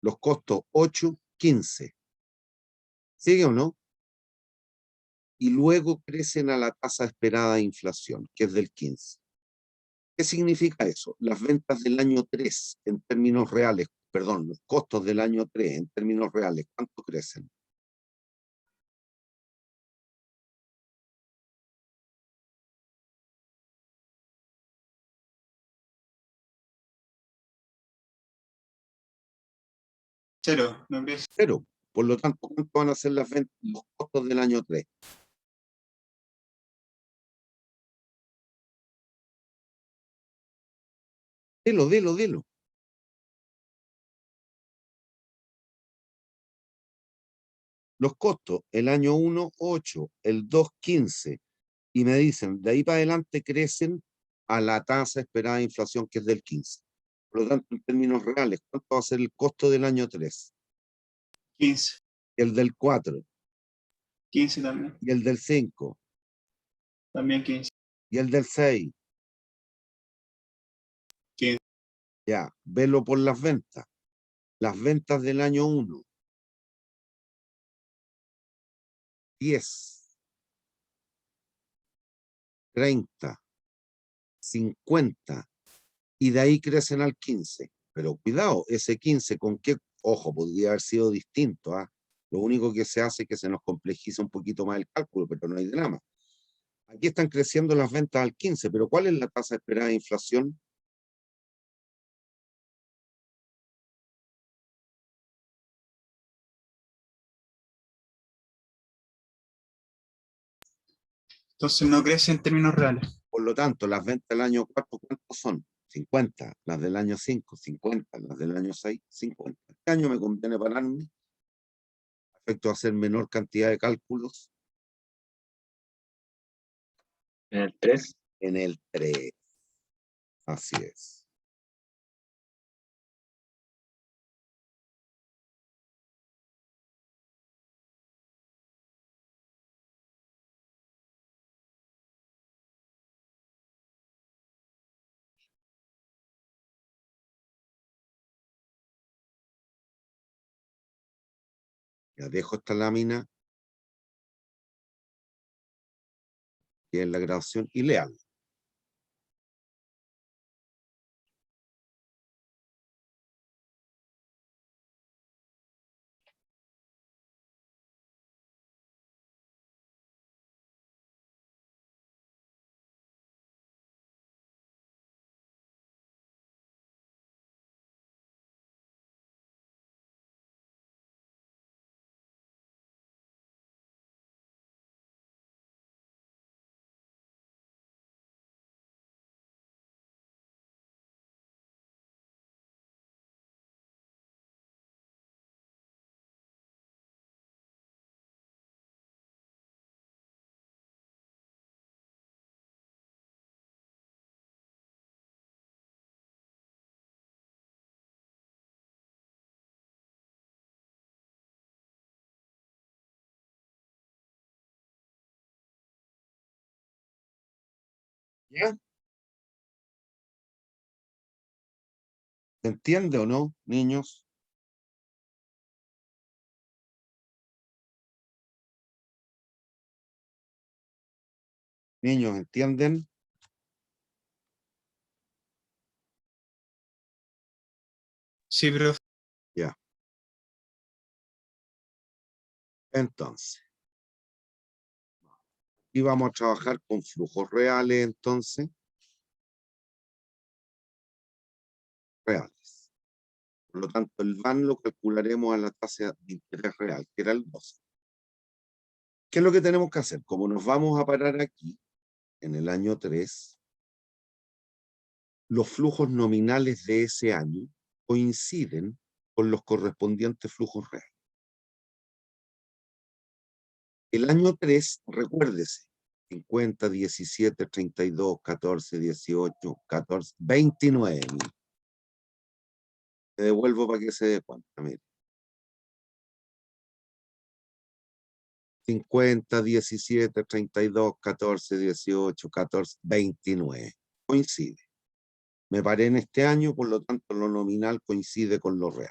Los costos 8, 15. ¿Sigue o no? Y luego crecen a la tasa esperada de inflación, que es del 15. ¿Qué significa eso? Las ventas del año 3 en términos reales, perdón, los costos del año 3 en términos reales, ¿cuánto crecen? Cero, no crece. Cero. Por lo tanto, ¿cuánto van a ser las ventas, los costos del año 3? Dilo. Los costos, el año 1, 8, el 2, 15. Y me dicen, de ahí para adelante crecen a la tasa esperada de inflación, que es del 15. Por lo tanto, en términos reales, ¿cuánto va a ser el costo del año 3? 15. El del 4, 15 también. y el del 5, También 15. y el del 6. 15. Ya, velo por las ventas. Las ventas del año 1, 10, 30, 50, y de ahí crecen al 15. Pero cuidado, ese 15, ¿con qué? Ojo, podría haber sido distinto, ¿ah? Lo único que se hace es que se nos complejiza un poquito más el cálculo, pero no hay drama. Aquí están creciendo las ventas al 15, pero ¿cuál es la tasa esperada de inflación? Entonces no crece en términos reales. Por lo tanto, las ventas del año 4, ¿cuántos son? 50. Las del año 5, 50. Las del año 6, 50. ¿Este año me conviene pararme? Efecto hacer menor cantidad de cálculos. En el 3. En el 3. Así es. Ya dejo esta lámina, que es la grabación, y lean. ¿Ya? ¿Se entiende o no, niños? Niños, ¿entienden? Sí, profe. Ya. Entonces, y vamos a trabajar con flujos reales, entonces. Reales. Por lo tanto, el VAN lo calcularemos a la tasa de interés real, que era el 12. ¿Qué es lo que tenemos que hacer? Como nos vamos a parar aquí, en el año 3, los flujos nominales de ese año coinciden con los correspondientes flujos reales. El año 3, recuérdese, 50, 17, 32, 14, 18, 14, 29. Te devuelvo para que se dé cuenta, mire. 50, 17, 32, 14, 18, 14, 29. Coincide. Me paré en este año, por lo tanto lo nominal coincide con lo real.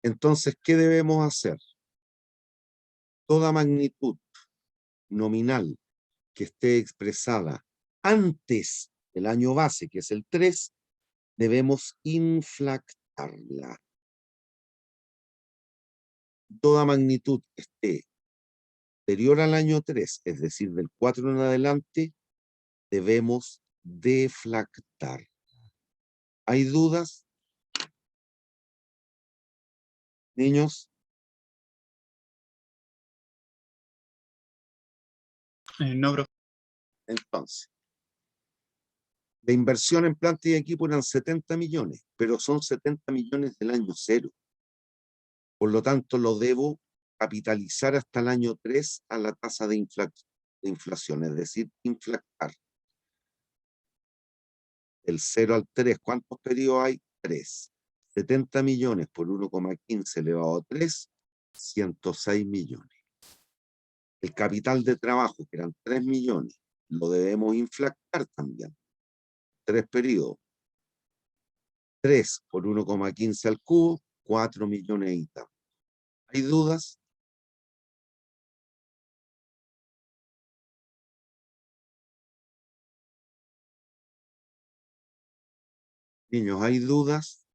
Entonces, ¿qué debemos hacer? Toda magnitud nominal que esté expresada antes del año base, que es el 3, debemos inflactarla. Toda magnitud que esté anterior al año 3, es decir, del 4 en adelante, debemos deflactar. ¿Hay dudas? Niños, No, profe. entonces, la inversión en planta y equipo eran 70 millones, pero son 70 millones del año 0. Por lo tanto, lo debo capitalizar hasta el año 3 a la tasa de inflación, es decir, inflactar. Del 0 al 3, ¿cuántos periodos hay? 3. 70 millones por 1,15 elevado a 3, 106 millones. El capital de trabajo, que eran 3 millones, lo debemos inflactar también. 3 periodos. 3 por 1,15 al cubo, 4 millones y tal. ¿Hay dudas? Niños, ¿hay dudas?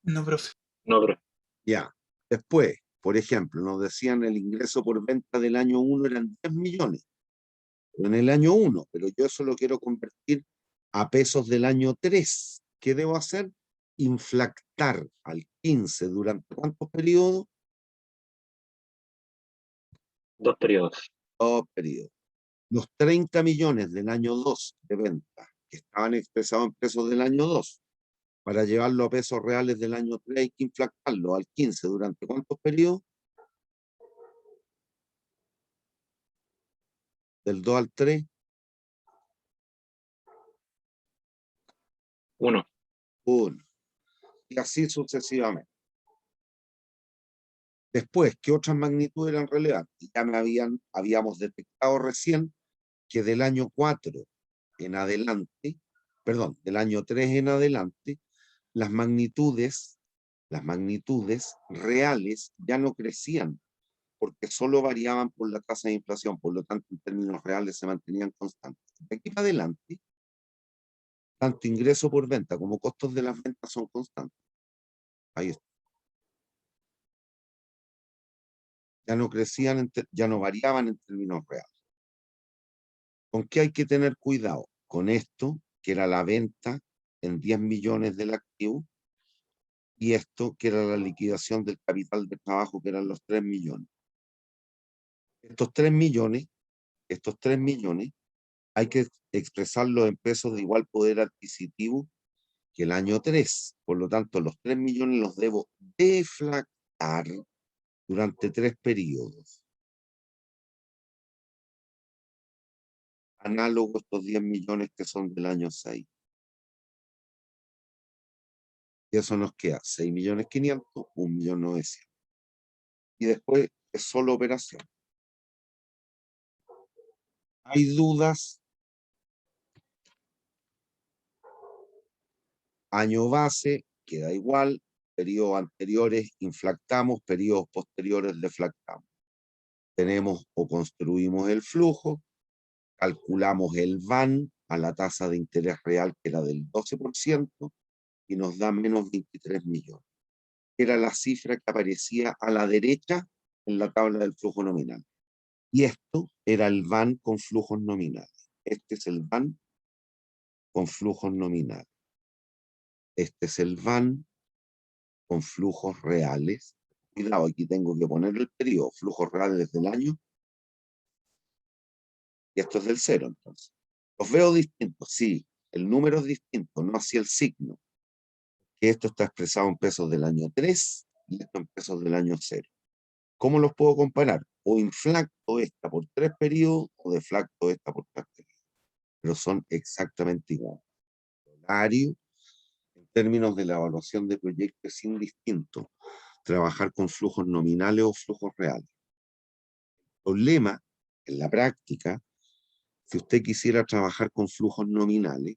No, profe. No, profe. Ya. Después, por ejemplo, nos decían el ingreso por venta del año 1 eran 10 millones. En el año 1, pero yo eso lo quiero convertir a pesos del año 3. ¿Qué debo hacer? Inflactar al 15 durante ¿cuántos periodos? 2 periodos. 2 periodos. Los 30 millones del año 2 de venta, que estaban expresados en pesos del año 2, para llevarlo a pesos reales del año 3 hay que inflactarlo al 15 durante ¿cuántos periodos? Del 2 al 3. 1. 1. Y así sucesivamente. Después, ¿qué otras magnitudes eran relevantes? Ya habíamos detectado recién que del año 4 en adelante, perdón, del año 3 en adelante, las magnitudes reales ya no crecían, porque solo variaban por la tasa de inflación, por lo tanto, en términos reales se mantenían constantes. De aquí para adelante, tanto ingreso por venta como costos de las ventas son constantes. Ahí está. Ya no crecían, ya no variaban en términos reales. ¿Con qué hay que tener cuidado? Con esto, que era la venta en 10 millones del activo, y esto, que era la liquidación del capital de trabajo, que eran los 3 millones. Estos 3 millones, hay que expresarlos en pesos de igual poder adquisitivo que el año 3. Por lo tanto, los 3 millones los debo deflactar durante 3 periodos. Análogo a estos 10 millones que son del año 6. Y eso nos queda 6.500.000, 1.900.000. Y después es solo operación. ¿Hay dudas? Año base, queda igual. Periodos anteriores inflactamos, periodos posteriores deflactamos. Tenemos o construimos el flujo, calculamos el VAN a la tasa de interés real que era del 12% y nos da menos 23 millones. Era la cifra que aparecía a la derecha en la tabla del flujo nominal. Y esto era el VAN con flujos nominales. Este es el VAN con flujos nominales. Este es el VAN con flujos reales. Cuidado, aquí tengo que poner el periodo, flujos reales del año. Y esto es del 0, entonces. Los veo distintos, sí. El número es distinto, no así el signo. Que esto está expresado en pesos del año 3 y esto en pesos del año 0. ¿Cómo los puedo comparar? O inflacto esta por 3 periodos o deflacto esta por 3 periodos. Pero son exactamente iguales. El horario, en términos de la evaluación de proyectos, es indistinto trabajar con flujos nominales o flujos reales. El problema, en la práctica, si usted quisiera trabajar con flujos nominales,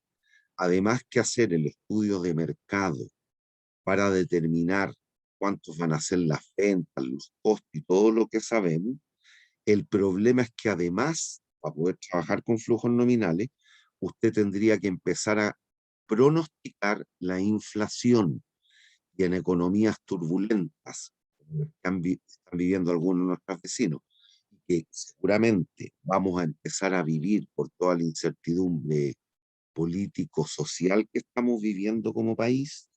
además que hacer el estudio de mercado para determinar cuántos van a ser las ventas, los costos y todo lo que sabemos, el problema es que además, para poder trabajar con flujos nominales, usted tendría que empezar a pronosticar la inflación. Y en economías turbulentas, como están viviendo algunos de nuestros vecinos, que seguramente vamos a empezar a vivir por toda la incertidumbre político-social que estamos viviendo como país,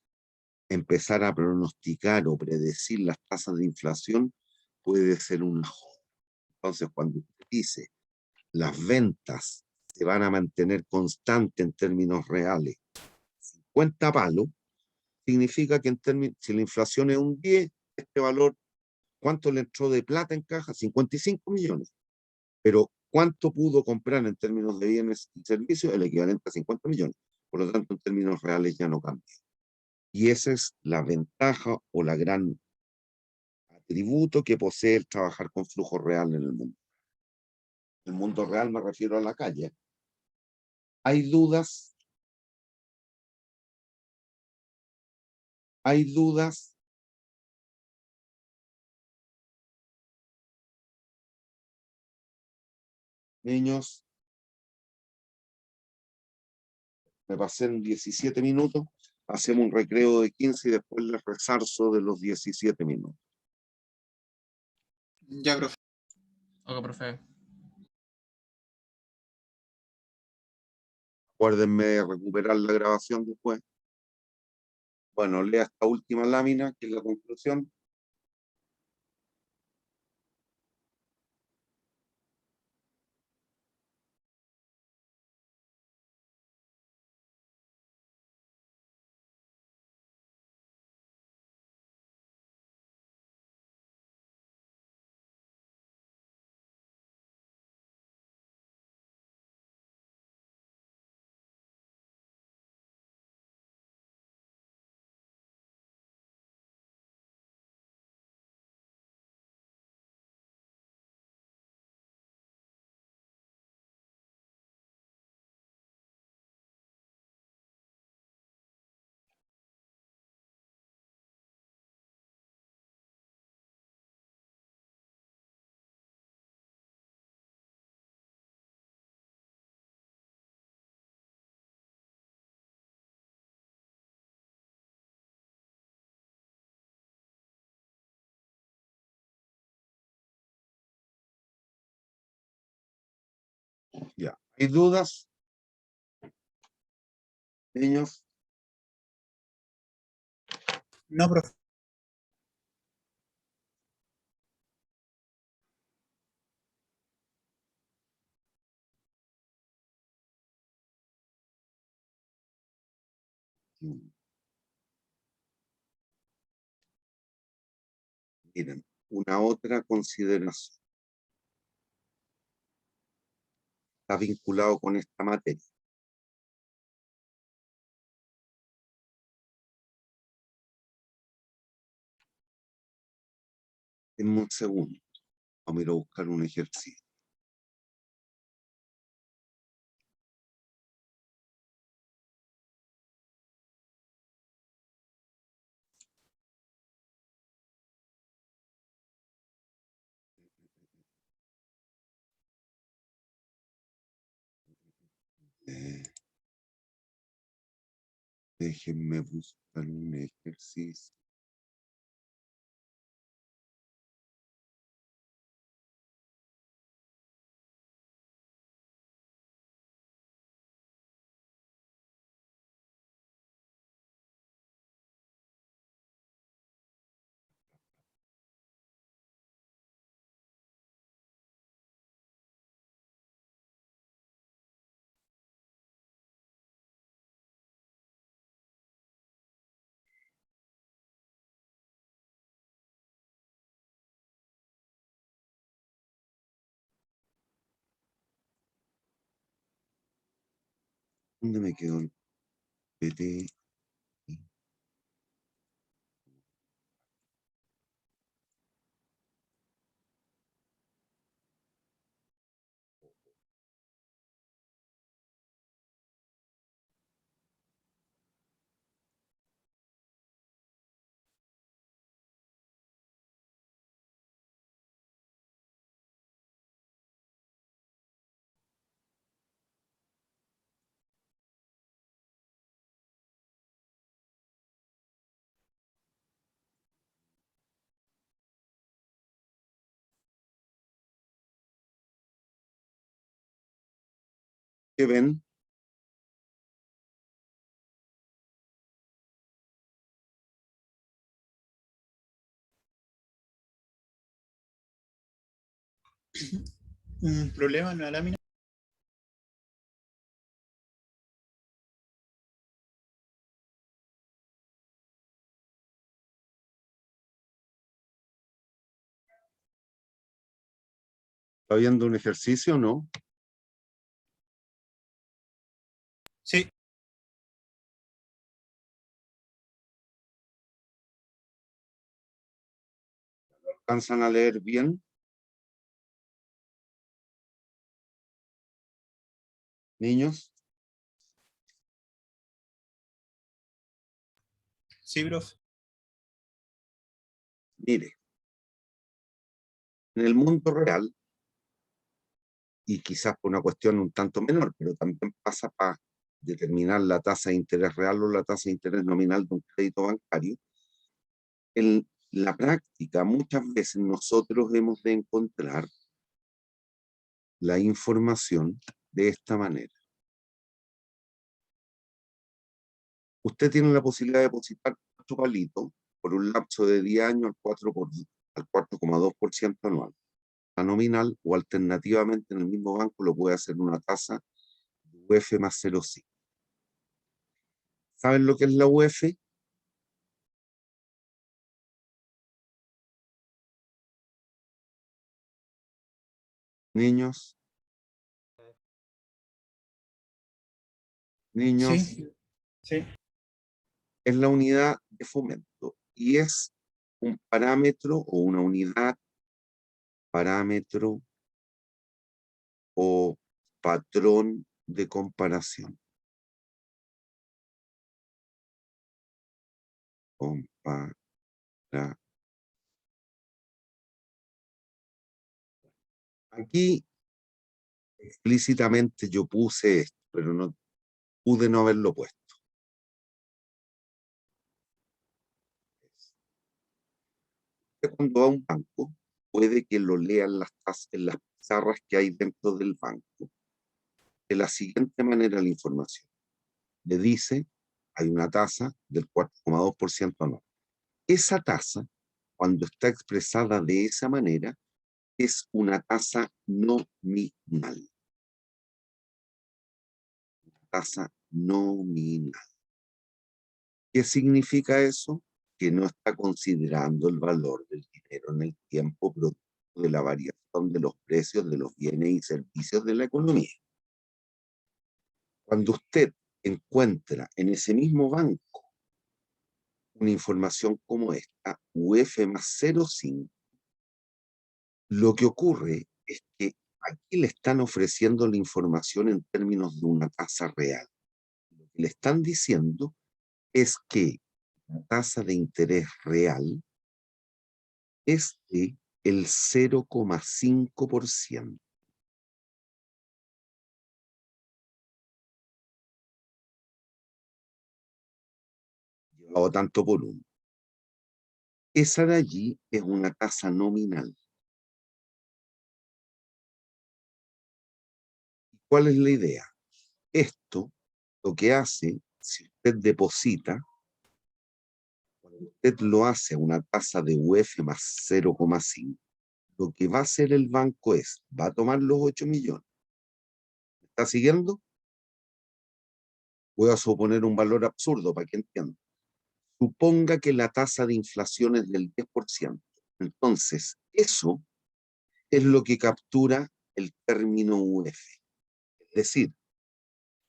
empezar a pronosticar o predecir las tasas de inflación puede ser una joda. Entonces, cuando usted dice las ventas se van a mantener constantes en términos reales, 50 palos, significa que en términos, si la inflación es un 10, este valor, ¿cuánto le entró de plata en caja? 55 millones. Pero ¿cuánto pudo comprar en términos de bienes y servicios? El equivalente a 50 millones. Por lo tanto, en términos reales ya no cambia. Y esa es la ventaja o la gran atributo que posee el trabajar con flujo real en el mundo. El mundo real me refiero a la calle. ¿Hay dudas? ¿Hay dudas? Niños, me pasé en 17 minutos. Hacemos un recreo de 15 y después les resarzo de los 17 minutos. Ya, profe. Ok, profe. Acuérdenme de recuperar la grabación después. Bueno, lea esta última lámina, que es la conclusión. Ya. ¿Hay dudas? Niños, No, profe. miren, una otra consideración está vinculado con esta materia. En un segundo, vamos a ir a buscar un ejercicio. Déjenme buscar un ejercicio. ¿Dónde me quedó el PT? ¿Qué ven? Un problema en la lámina. ¿Está viendo un ejercicio o no? Sí. ¿Alcanzan a leer bien? Niños, Sí, profe. mire, en el mundo real, y quizás por una cuestión un tanto menor, pero también pasa para determinar la tasa de interés real o la tasa de interés nominal de un crédito bancario, en la práctica muchas veces nosotros hemos de encontrar la información de esta manera. Usted tiene la posibilidad de depositar 4 palitos por un lapso de 10 años al 4,2% anual. La nominal o alternativamente en el mismo banco lo puede hacer una tasa de UF más 0,5. ¿Saben lo que es la UF? Niños. Niños. Sí. Sí. Es la unidad de fomento y es un parámetro o una unidad, parámetro o patrón de comparación. Aquí explícitamente yo puse esto, pero no pude no haberlo puesto. Usted cuando va a un banco, puede que lo lean en las pizarras que hay dentro del banco. De la siguiente manera la información. Le dice, hay una tasa del 4,2% anual. Esa tasa, cuando está expresada de esa manera, es una tasa nominal. Tasa nominal. ¿Qué significa eso? Que no está considerando el valor del dinero en el tiempo producto de la variación de los precios de los bienes y servicios de la economía. Cuando usted encuentra en ese mismo banco una información como esta, UF más 0,5, lo que ocurre es que aquí le están ofreciendo la información en términos de una tasa real. Lo que le están diciendo es que la tasa de interés real es de el 0,5%. llevado tanto por uno. Esa de allí es una tasa nominal. ¿Cuál es la idea? Esto lo que hace, si usted deposita, cuando usted lo hace a una tasa de UF más 0,5, lo que va a hacer el banco es, va a tomar los 8 millones. ¿Me está siguiendo? Voy a suponer un valor absurdo para que entienda. Suponga que la tasa de inflación es del 10%. Entonces, eso es lo que captura el término UF. Es decir,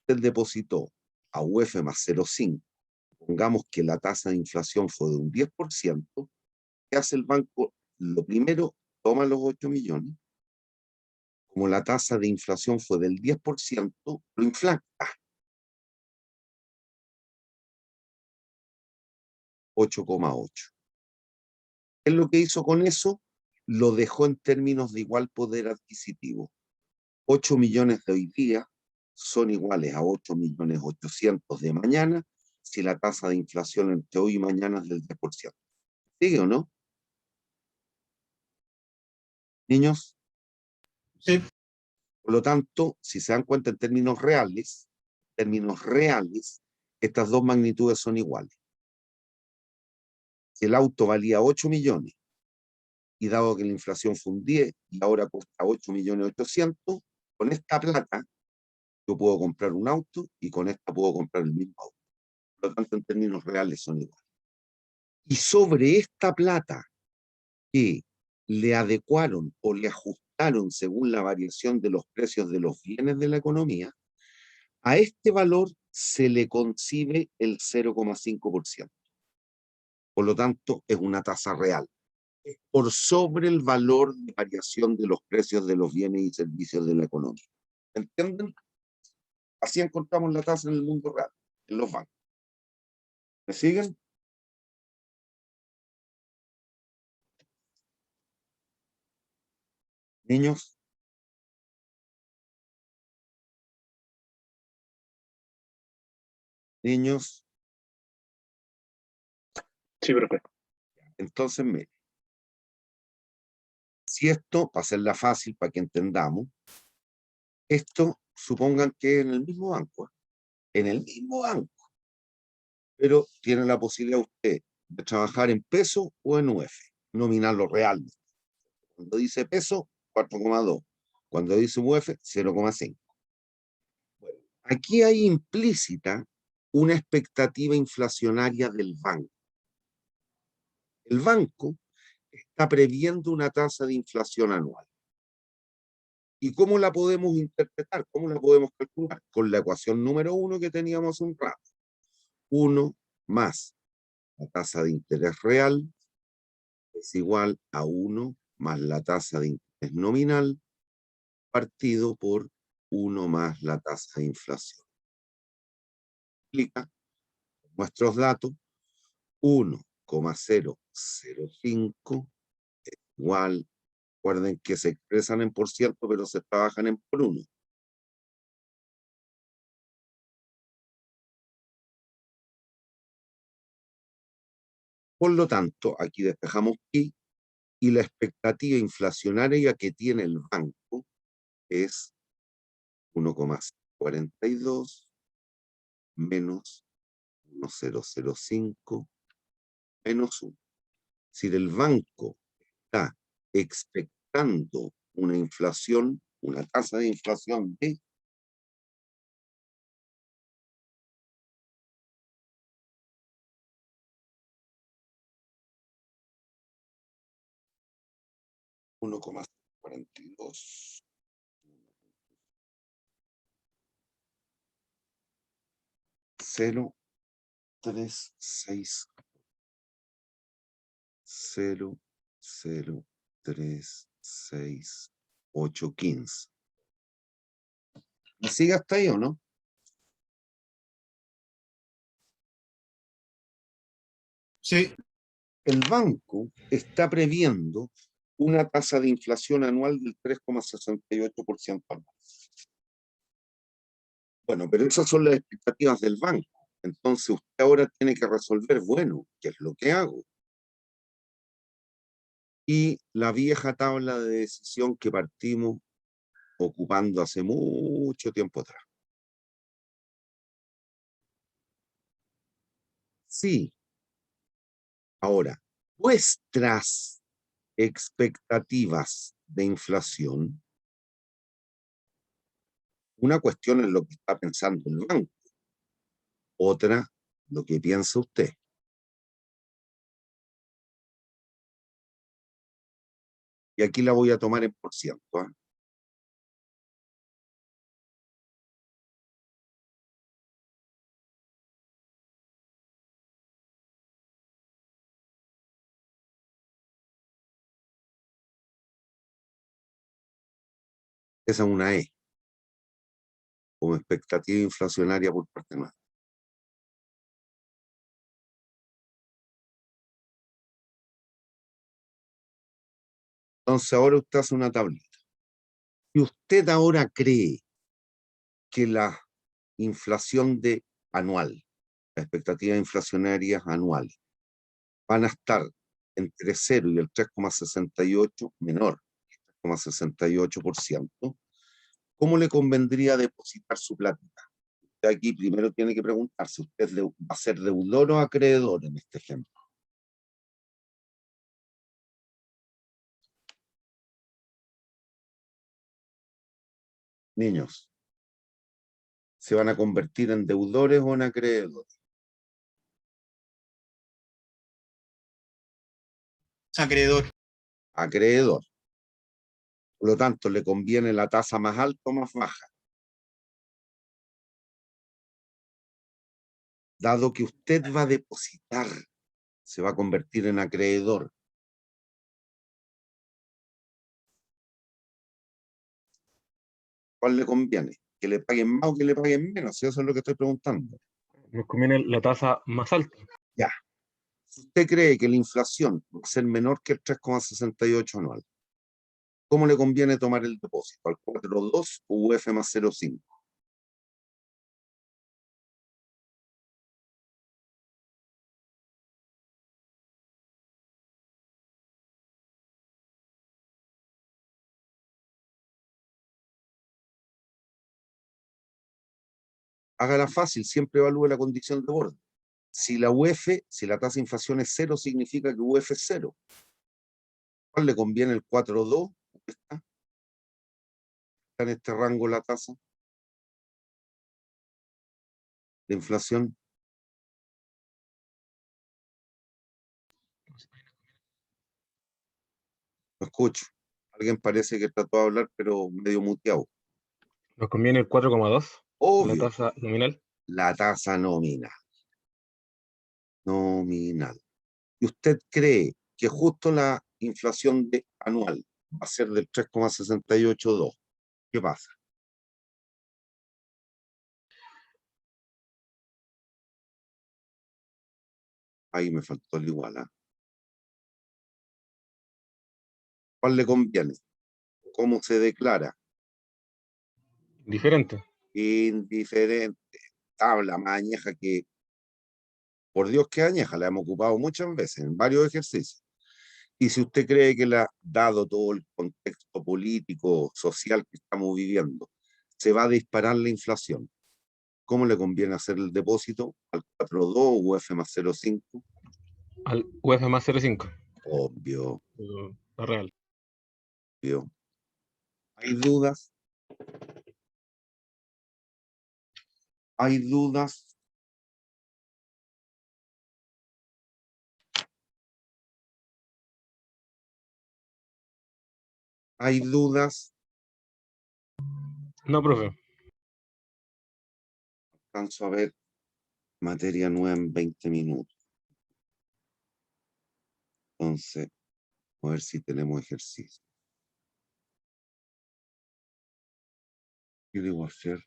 usted depositó a UF más 0,5. Pongamos que la tasa de inflación fue de un 10%. ¿Qué hace el banco? Lo primero, toma los 8 millones. Como la tasa de inflación fue del 10%, lo infla 8,8. ¿Qué es lo que hizo con eso? Lo dejó en términos de igual poder adquisitivo. 8 millones de hoy día son iguales a 8.800.000 de mañana si la tasa de inflación entre hoy y mañana es del 10%. ¿Sigue o no? Niños. Sí. Por lo tanto, si se dan cuenta en términos reales, estas dos magnitudes son iguales. Si el auto valía 8 millones y dado que la inflación fue un 10 y ahora cuesta 8.800.000, con esta plata yo puedo comprar un auto y con esta puedo comprar el mismo auto. Por lo tanto, en términos reales son iguales. Y sobre esta plata que le adecuaron o le ajustaron según la variación de los precios de los bienes de la economía, a este valor se le concibe el 0,5%. Por lo tanto, es una tasa real. Es por sobre el valor de variación de los precios de los bienes y servicios de la economía. ¿Entienden? Así encontramos la tasa en el mundo real, en los bancos. ¿Me siguen? Niños. Niños. Sí, profe. Entonces, mire. Si esto, para hacerla fácil, para que entendamos, esto supongan que es en el mismo banco. En el mismo banco. Pero tiene la posibilidad usted de trabajar en peso o en UF, nominal o real. Cuando dice peso, 4,2. Cuando dice UF, 0,5. Bueno, aquí hay implícita una expectativa inflacionaria del banco. El banco está previendo una tasa de inflación anual. ¿Y cómo la podemos interpretar? ¿Cómo la podemos calcular? Con la ecuación número 1 que teníamos un rato. 1 más la tasa de interés real es igual a 1 más la tasa de interés nominal partido por 1 más la tasa de inflación. Explica nuestros datos. 1,005 es igual, recuerden que se expresan en por ciento, pero se trabajan en por 1. Por lo tanto, aquí despejamos pi y la expectativa inflacionaria que tiene el banco es 1,42 menos 1,005 menos 1. Si el banco está expectando una inflación, una tasa de inflación de 1,42. 0,36. 0,036,815. ¿Me sigue hasta ahí o no? Sí. El banco está previendo una tasa de inflación anual del 3,68% anual. Bueno, pero esas son las expectativas del banco. Entonces usted ahora tiene que resolver, bueno, ¿qué es lo que hago? Y la vieja tabla de decisión que partimos ocupando hace mucho tiempo atrás. Sí. Ahora, vuestras expectativas de inflación, una cuestión es lo que está pensando el banco, otra lo que piensa usted. Y aquí la voy a tomar en por ciento, ¿eh? Esa es una E, como expectativa inflacionaria por parte nuestra. Entonces ahora usted hace una tablita. Si usted ahora cree que la inflación anual, las expectativas inflacionarias anuales, van a estar entre 0 y el 3,68, menor, 3,68%, ¿cómo le convendría depositar su platita? Usted aquí primero tiene que preguntarse, ¿usted va a ser deudor o acreedor en este ejemplo? Niños, ¿se van a convertir en deudores o en acreedores? Acreedor. Acreedor. Por lo tanto, ¿le conviene la tasa más alta o más baja? Dado que usted va a depositar, se va a convertir en acreedor. ¿Cuál le conviene? ¿Que le paguen más o que le paguen menos? Eso es lo que estoy preguntando. Nos conviene la tasa más alta. Ya. Si usted cree que la inflación va a ser menor que el 3,68 anual, ¿cómo le conviene tomar el depósito? ¿Al 4,2 o UF más 0,5? Hágala fácil, siempre evalúe la condición de borde. Si la UF, si la tasa de inflación es 0, significa que UF es 0. ¿Cuál le conviene el 4,2? Está en este rango la tasa de inflación. No escucho. Alguien parece que trató de hablar, pero medio muteado. Nos conviene el 4,2, la Obvio, tasa nominal. la tasa nominal. Nominal. ¿Y usted cree que justo la inflación anual va a ser del 3,682? ¿Qué pasa? Ahí me faltó el igual, ¿ah? ¿Cuál le conviene? ¿Cómo se declara? Diferente. Indiferente. Tabla más añeja que, por Dios que añeja, la hemos ocupado muchas veces en varios ejercicios. Y si usted cree que, dado todo el contexto político, social que estamos viviendo, se va a disparar la inflación, ¿cómo le conviene hacer el depósito? ¿Al 4,2 o UF más 0,5? Al UF más 0,5. Obvio, La real. obvio. ¿Hay dudas? ¿Hay dudas? ¿Hay dudas? No, profe. Alcanzo a ver materia nueva en 20 minutos. Entonces, a ver si tenemos ejercicio. ¿Qué debo hacer?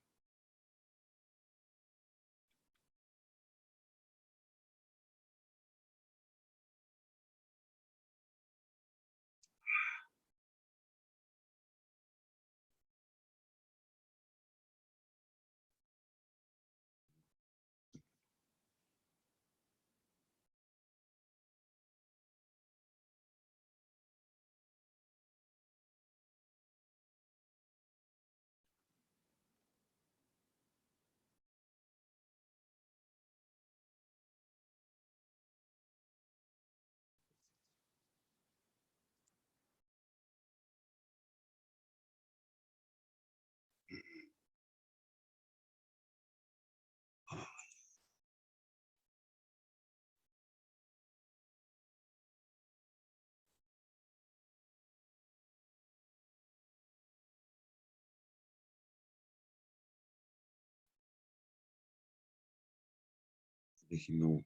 Déjenme.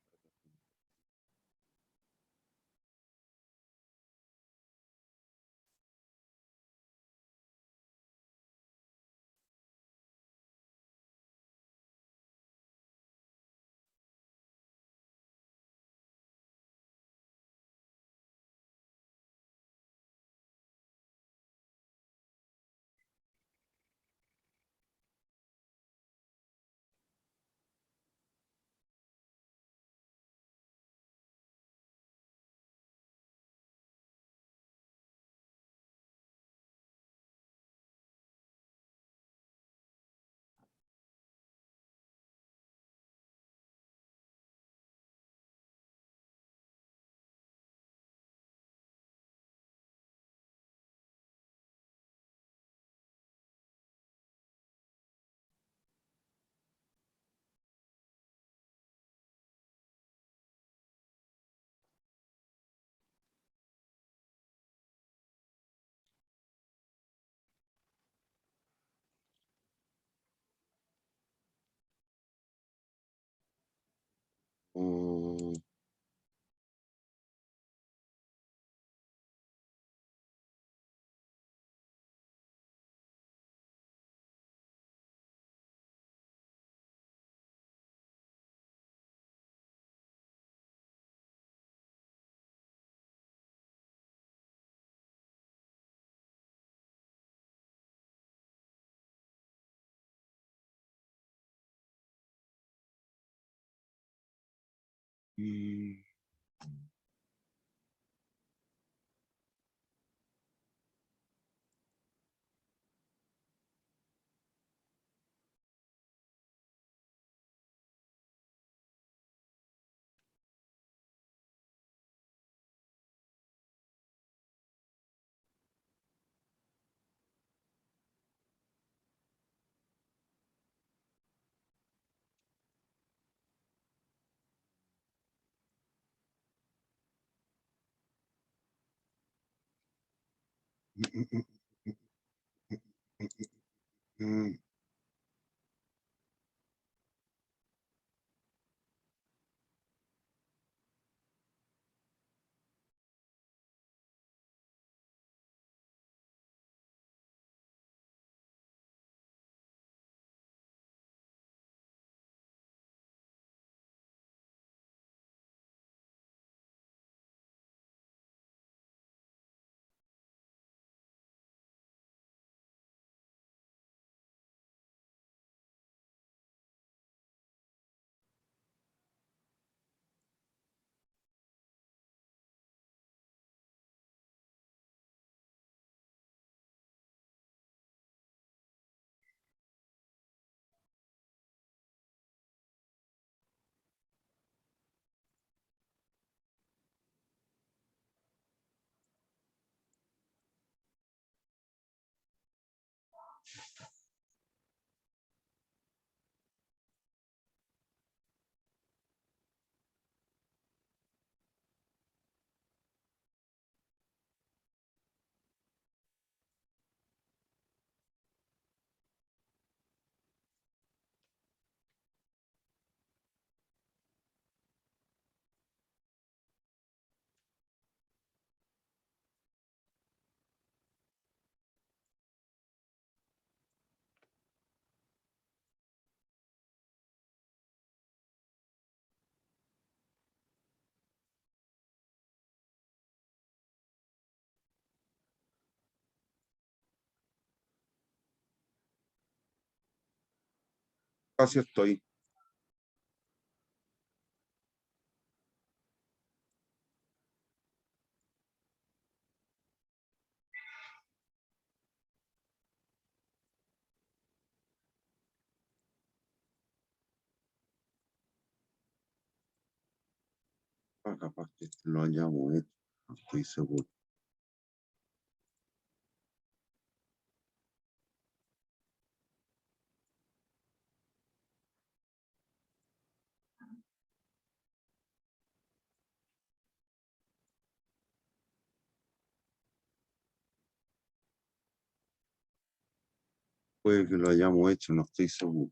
Mm, mm, mm, mm, mm. Casi estoy. Capaz que lo hayamos hecho. No estoy seguro. Puede que lo hayamos hecho, no estoy seguro.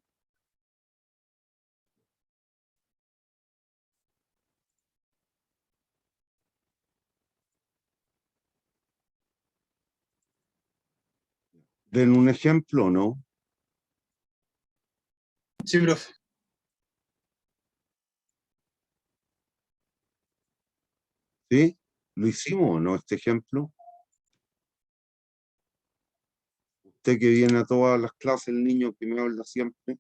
Den un ejemplo, ¿no? Sí, profe. ¿Sí? ¿Lo hicimos o no este ejemplo? Usted que viene a todas las clases, el niño que me habla siempre.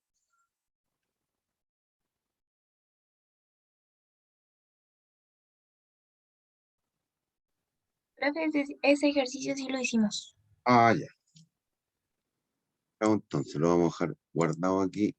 Profe, ese ejercicio sí lo hicimos. Ah, ya. Entonces lo vamos a dejar guardado aquí.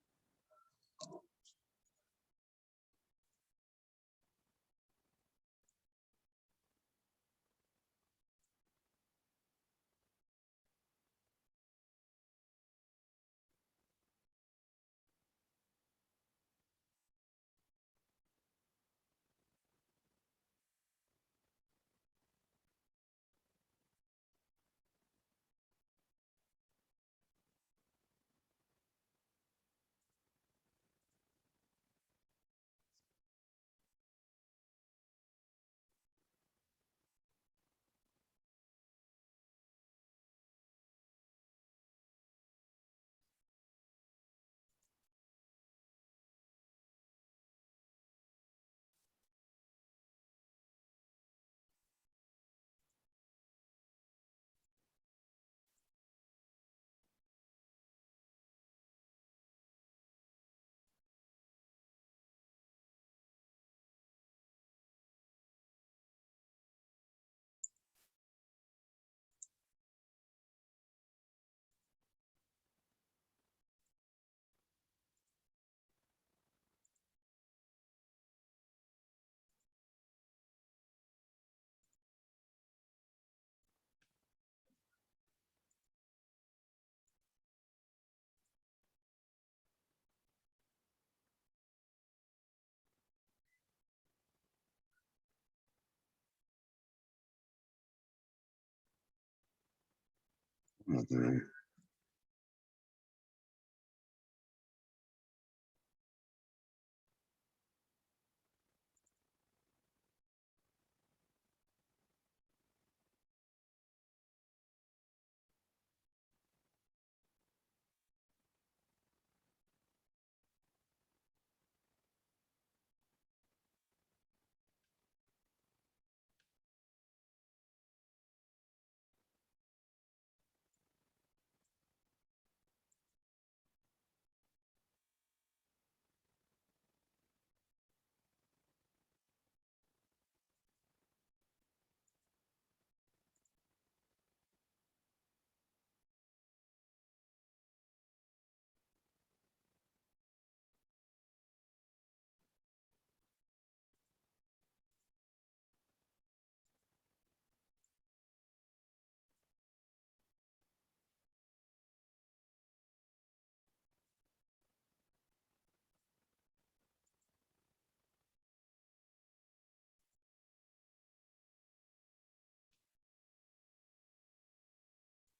No tenemos.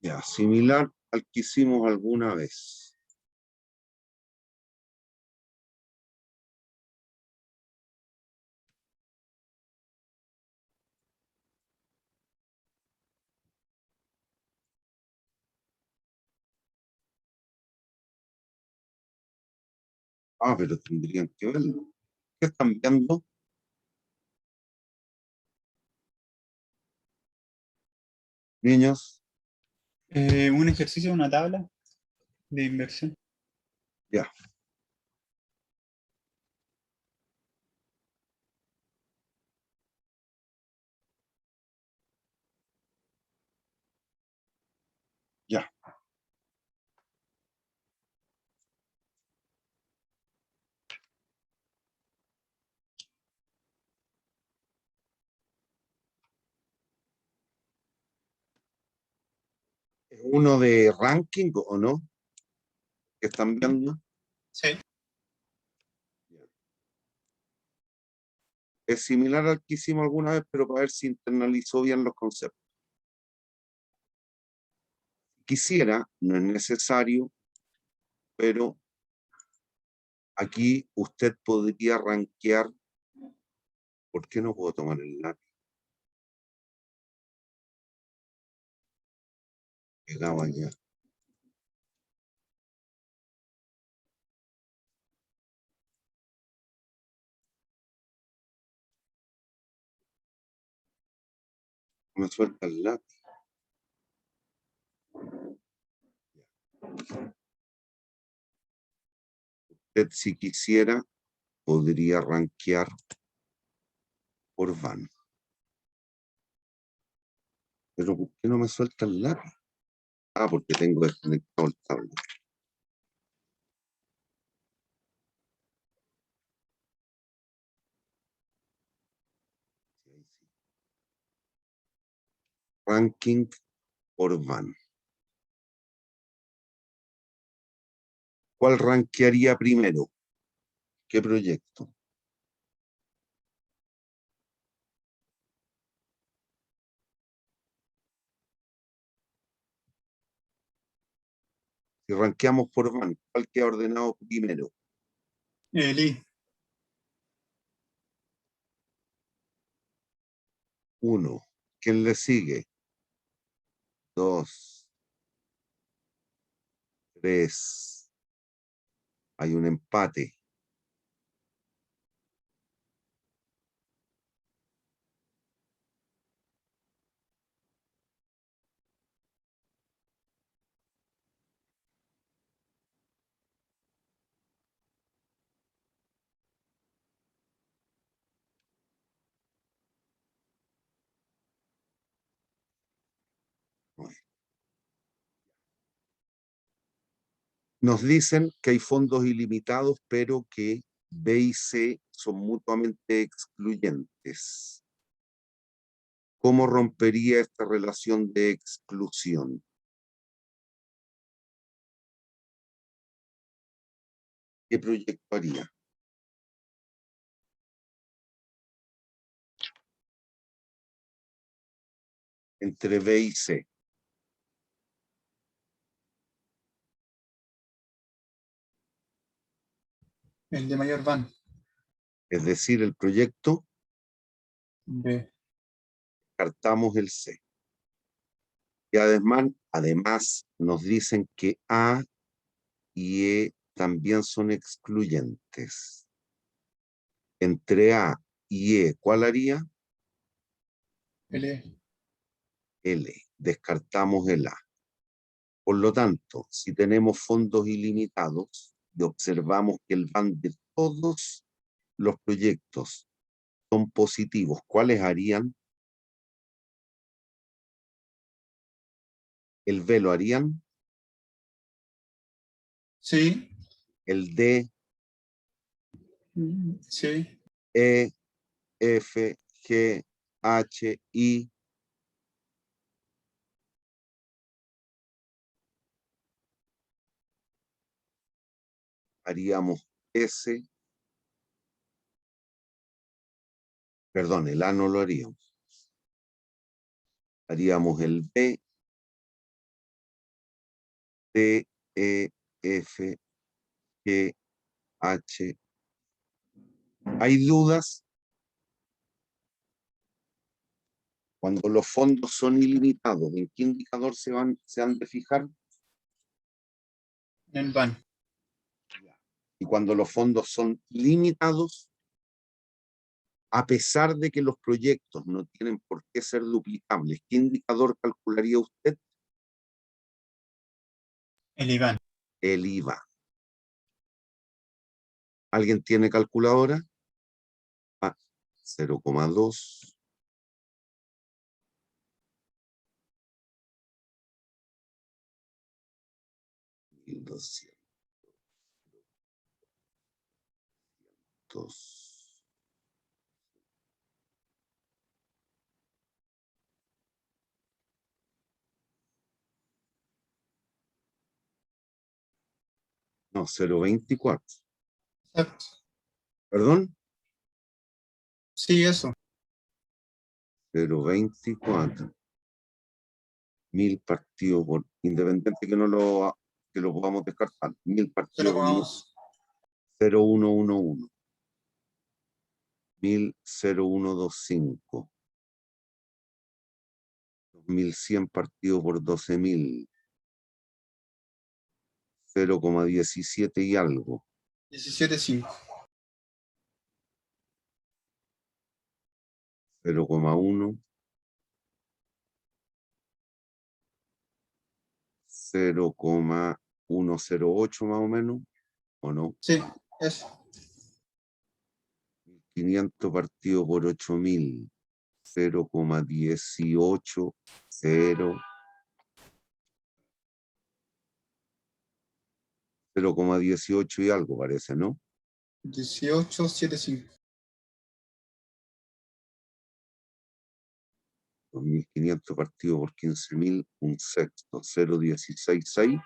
Ya, similar al que hicimos alguna vez. Ah, pero tendrían que verlo. ¿Qué están viendo? Niños, Un ejercicio, una tabla de inversión. ya. Ya. ¿Es uno de ranking o no? ¿Qué están viendo? Sí. Es similar al que hicimos alguna vez, pero para ver si internalizó bien los conceptos. Quisiera, no es necesario, pero aquí usted podría rankear. ¿Por qué no puedo tomar el lápiz? Pegado allá. Me suelta el lápiz. Usted, si quisiera, podría rankear por van. Pero ¿por qué no me suelta el lápiz? Ah, porque tengo desconectado el tablet. Ranking por van. ¿Cuál rankearía primero? ¿Qué proyecto? Si rankeamos por van, ¿cuál queda ordenado primero? El I. 1. ¿Quién le sigue? 2. 3. Hay un empate. Nos dicen que hay fondos ilimitados, pero que B y C son mutuamente excluyentes. ¿Cómo rompería esta relación de exclusión? ¿Qué proyecto haría? Entre B y C. El de mayor van. Es decir, el proyecto, B. descartamos el C. Y además nos dicen que A y E también son excluyentes. Entre A y E, ¿cuál haría? El E. L. Descartamos el A. Por lo tanto, si tenemos fondos ilimitados y observamos que el van de todos los proyectos son positivos, ¿cuáles harían? ¿El B lo harían? Sí. ¿El D, Sí. E, F, G, H, I? Haríamos S, perdón, el A no lo haríamos. Haríamos el B, D, E, F, G, H. ¿Hay dudas? Cuando los fondos son ilimitados, ¿en qué indicador se han de fijar? En el van. Y cuando los fondos son limitados, a pesar de que los proyectos no tienen por qué ser duplicables, ¿qué indicador calcularía usted? El IVAN. El IVA. ¿Alguien tiene calculadora? 0,2. No, 0,24. Exacto. ¿Perdón? Sí, eso. 0,24. 1000 partidos por, independiente que lo podamos descartar. 1000 partidos por 0,2. 0,111. 1000,0125. 2100 partidos por 12.000. 0,17 y algo. 17,5. 0,1. 0,108 más o menos, ¿o no? Sí, eso. 500 partido por 8.000, 0,18, 0,18 y algo parece, ¿no? 1875. 2.500 partido por 15.000, un sexto, 0,166.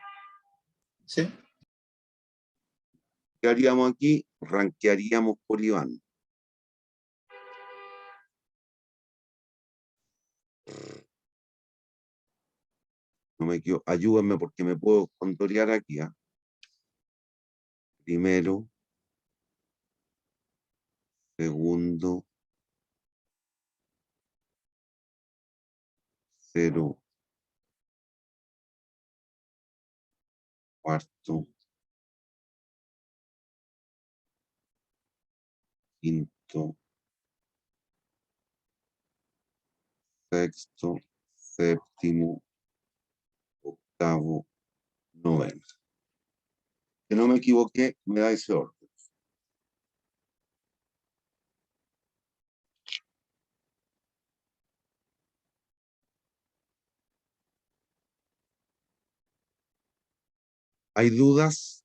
Sí. ¿Qué haríamos aquí? Ranquearíamos por Iván. No me equivoco. Ayúdenme porque me puedo contorear aquí. Primero, segundo, 0, cuarto, quinto, sexto, séptimo, octavo, noveno. Que no me equivoqué, me da ese orden. ¿Hay dudas?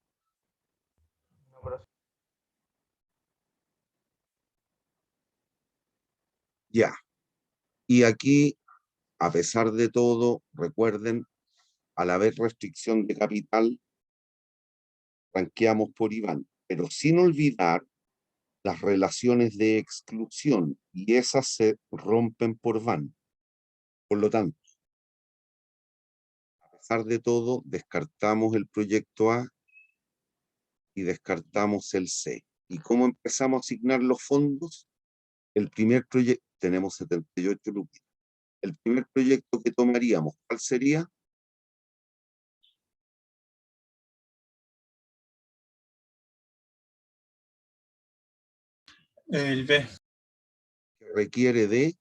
Ya. Y aquí, a pesar de todo, recuerden, al haber restricción de capital, ranqueamos por Iván, pero sin olvidar las relaciones de exclusión, y esas se rompen por Van. Por lo tanto, a pesar de todo, descartamos el proyecto A y descartamos el C. ¿Y cómo empezamos a asignar los fondos? El primer proyecto, tenemos 78 lucas. El primer proyecto que tomaríamos, ¿cuál sería? El B. Que requiere de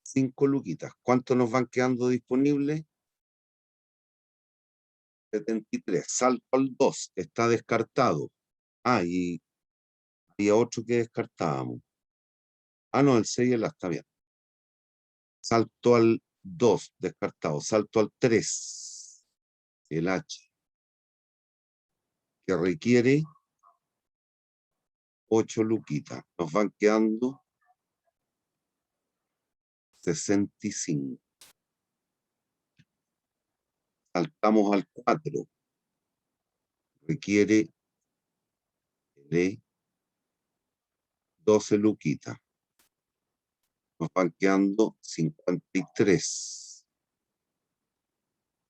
5 luquitas. ¿Cuántos nos van quedando disponibles? 73. Salto al 2, está descartado. Ah, y había otro que descartábamos. Ah, no, el 6 el A está bien. Salto al 2, descartado. Salto al 3, el H, que requiere 8 luquitas. Nos van quedando 65. Saltamos al 4, requiere el E, 12 luquitas. Nos van quedando 53.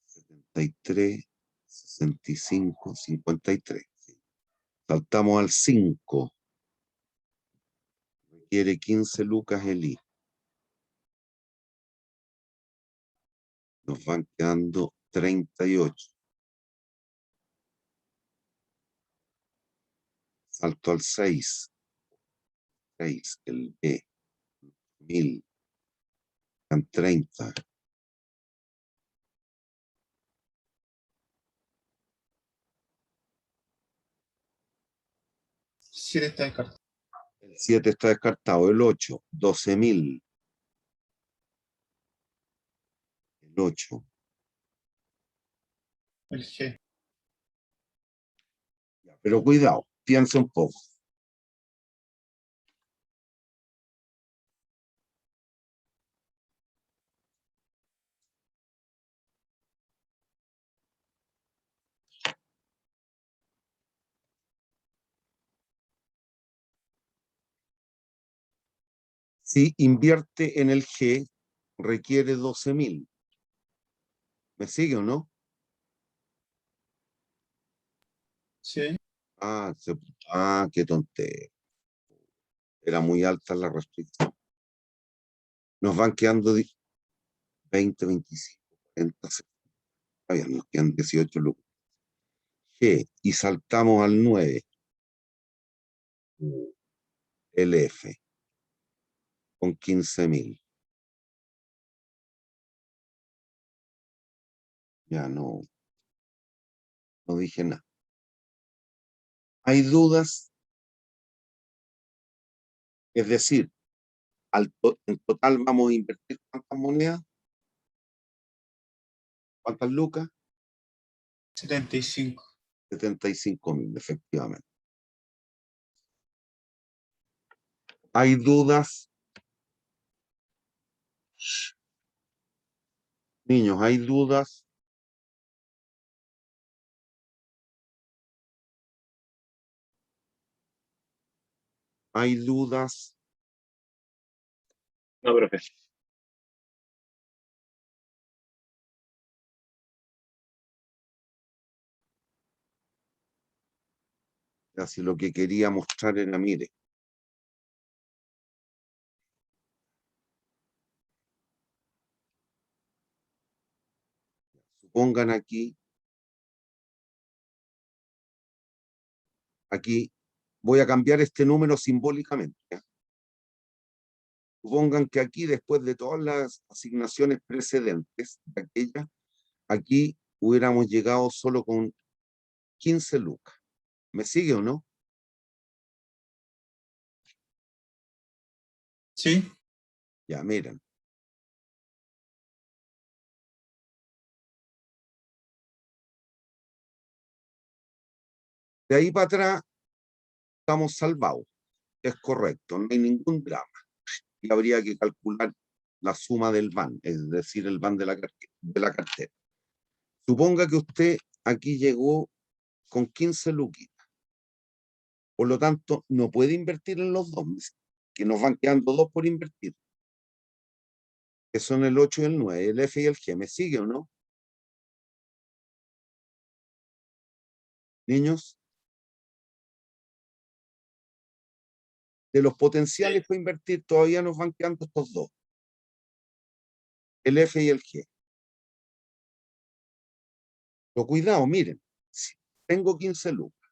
73, 65, 53. Saltamos al 5. Requiere 15 lucas el I. Nos van quedando 38. Salto al 6. 6, el B. 1000. 30. Siete está descartado. El 7 está descartado. El 8, 12.000. El 8. El G. Pero cuidado, piensa un poco. Si invierte en el G, requiere 12.000. ¿Me sigue o no? Sí. Qué tontería. Era muy alta la restricción. Nos van quedando 20, 25, 40, 60. Nos quedan 18 lucas. G, y saltamos al 9. El F, con 15.000. Ya no dije nada. ¿Hay dudas? Es decir, en total vamos a invertir ¿cuántas monedas? ¿Cuántas lucas? 75. 75.000, efectivamente. ¿Hay dudas? Niños, ¿hay dudas? ¿Hay dudas? No, profe. Ya, si lo que quería mostrar era, mire, supongan aquí, voy a cambiar este número simbólicamente, ¿ya? Supongan que aquí, después de todas las asignaciones precedentes de aquella, aquí hubiéramos llegado solo con 15 lucas. ¿Me sigue o no? Sí, Ya, miren. De ahí para atrás estamos salvados. Es correcto, no hay ningún drama. Y habría que calcular la suma del van, es decir, el van de la cartera. Suponga que usted aquí llegó con 15 luquitas. Por lo tanto, no puede invertir en los dos meses, que nos van quedando dos por invertir, que son el 8 y el 9, el F y el G. ¿Me sigue o no? Niños, de los potenciales para invertir todavía nos van quedando estos dos, el F y el G. Pero cuidado, miren, si tengo 15 lucas,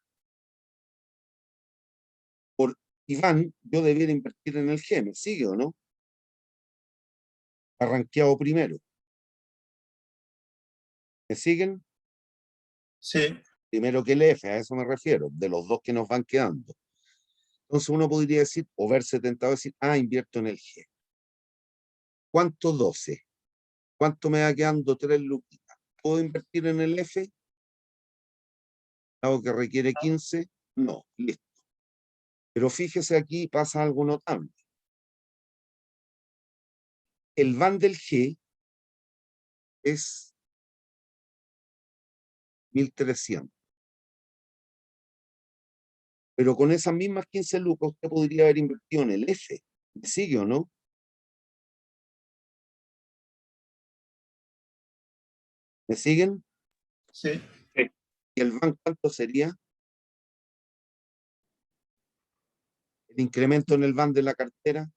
por Iván yo debiera invertir en el G, ¿me sigue o no? Arranqueado primero. ¿Me siguen? sí, Primero que el F, a eso me refiero, de los dos que nos van quedando. Entonces uno podría decir, o verse tentado a decir, invierto en el G. ¿Cuánto 12? ¿Cuánto me va quedando 3 luquitas? ¿Puedo invertir en el F? ¿Algo que requiere 15? No, listo. Pero fíjese aquí, pasa algo notable. El van del G es 1.300. Pero con esas mismas 15 lucas usted podría haber invertido en el F. ¿Me sigue o no? ¿Me siguen? sí. ¿Y el van cuánto sería? El incremento en el van de la cartera.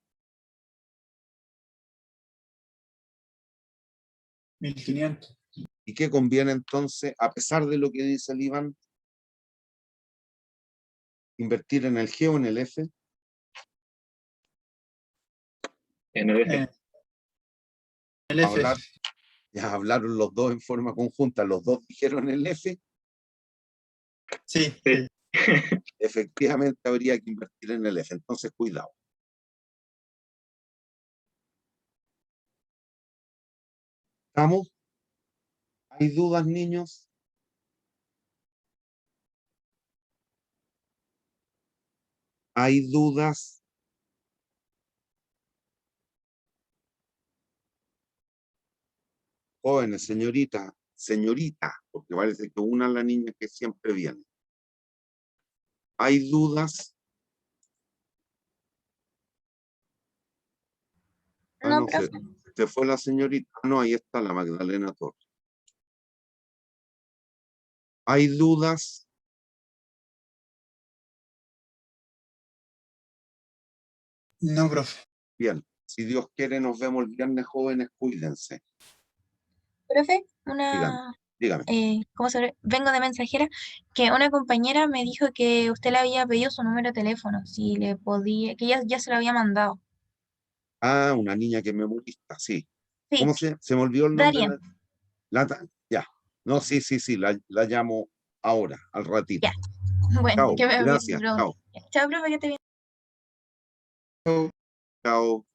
1500. ¿Y qué conviene entonces, a pesar de lo que dice el Iván, invertir en el G o en el F? En el F. El F. Hablar, ya hablaron los dos en forma conjunta, los dos dijeron el F. Sí, Sí. Efectivamente habría que invertir en el F, entonces cuidado. ¿Estamos? ¿Hay dudas, niños? ¿Hay dudas? Jóvenes, señorita, porque parece que una es la niña que siempre viene. ¿Hay dudas? No, No, profe. se fue la señorita. No, ahí está la Magdalena Torres. ¿Hay dudas? No, profe. Bien, si Dios quiere nos vemos el viernes, jóvenes, cuídense. Profe, Dígame. vengo de mensajera, que una compañera me dijo que usted le había pedido su número de teléfono, si le podía, que ya se lo había mandado. Una niña que me molesta, sí. Sí, ¿Cómo se me olvidó el nombre? Darien. Ya. No, sí, la llamo ahora, al ratito. Ya. Bueno, Chao, que me gracias, pregunte. chao, Chao, profe, que te chao.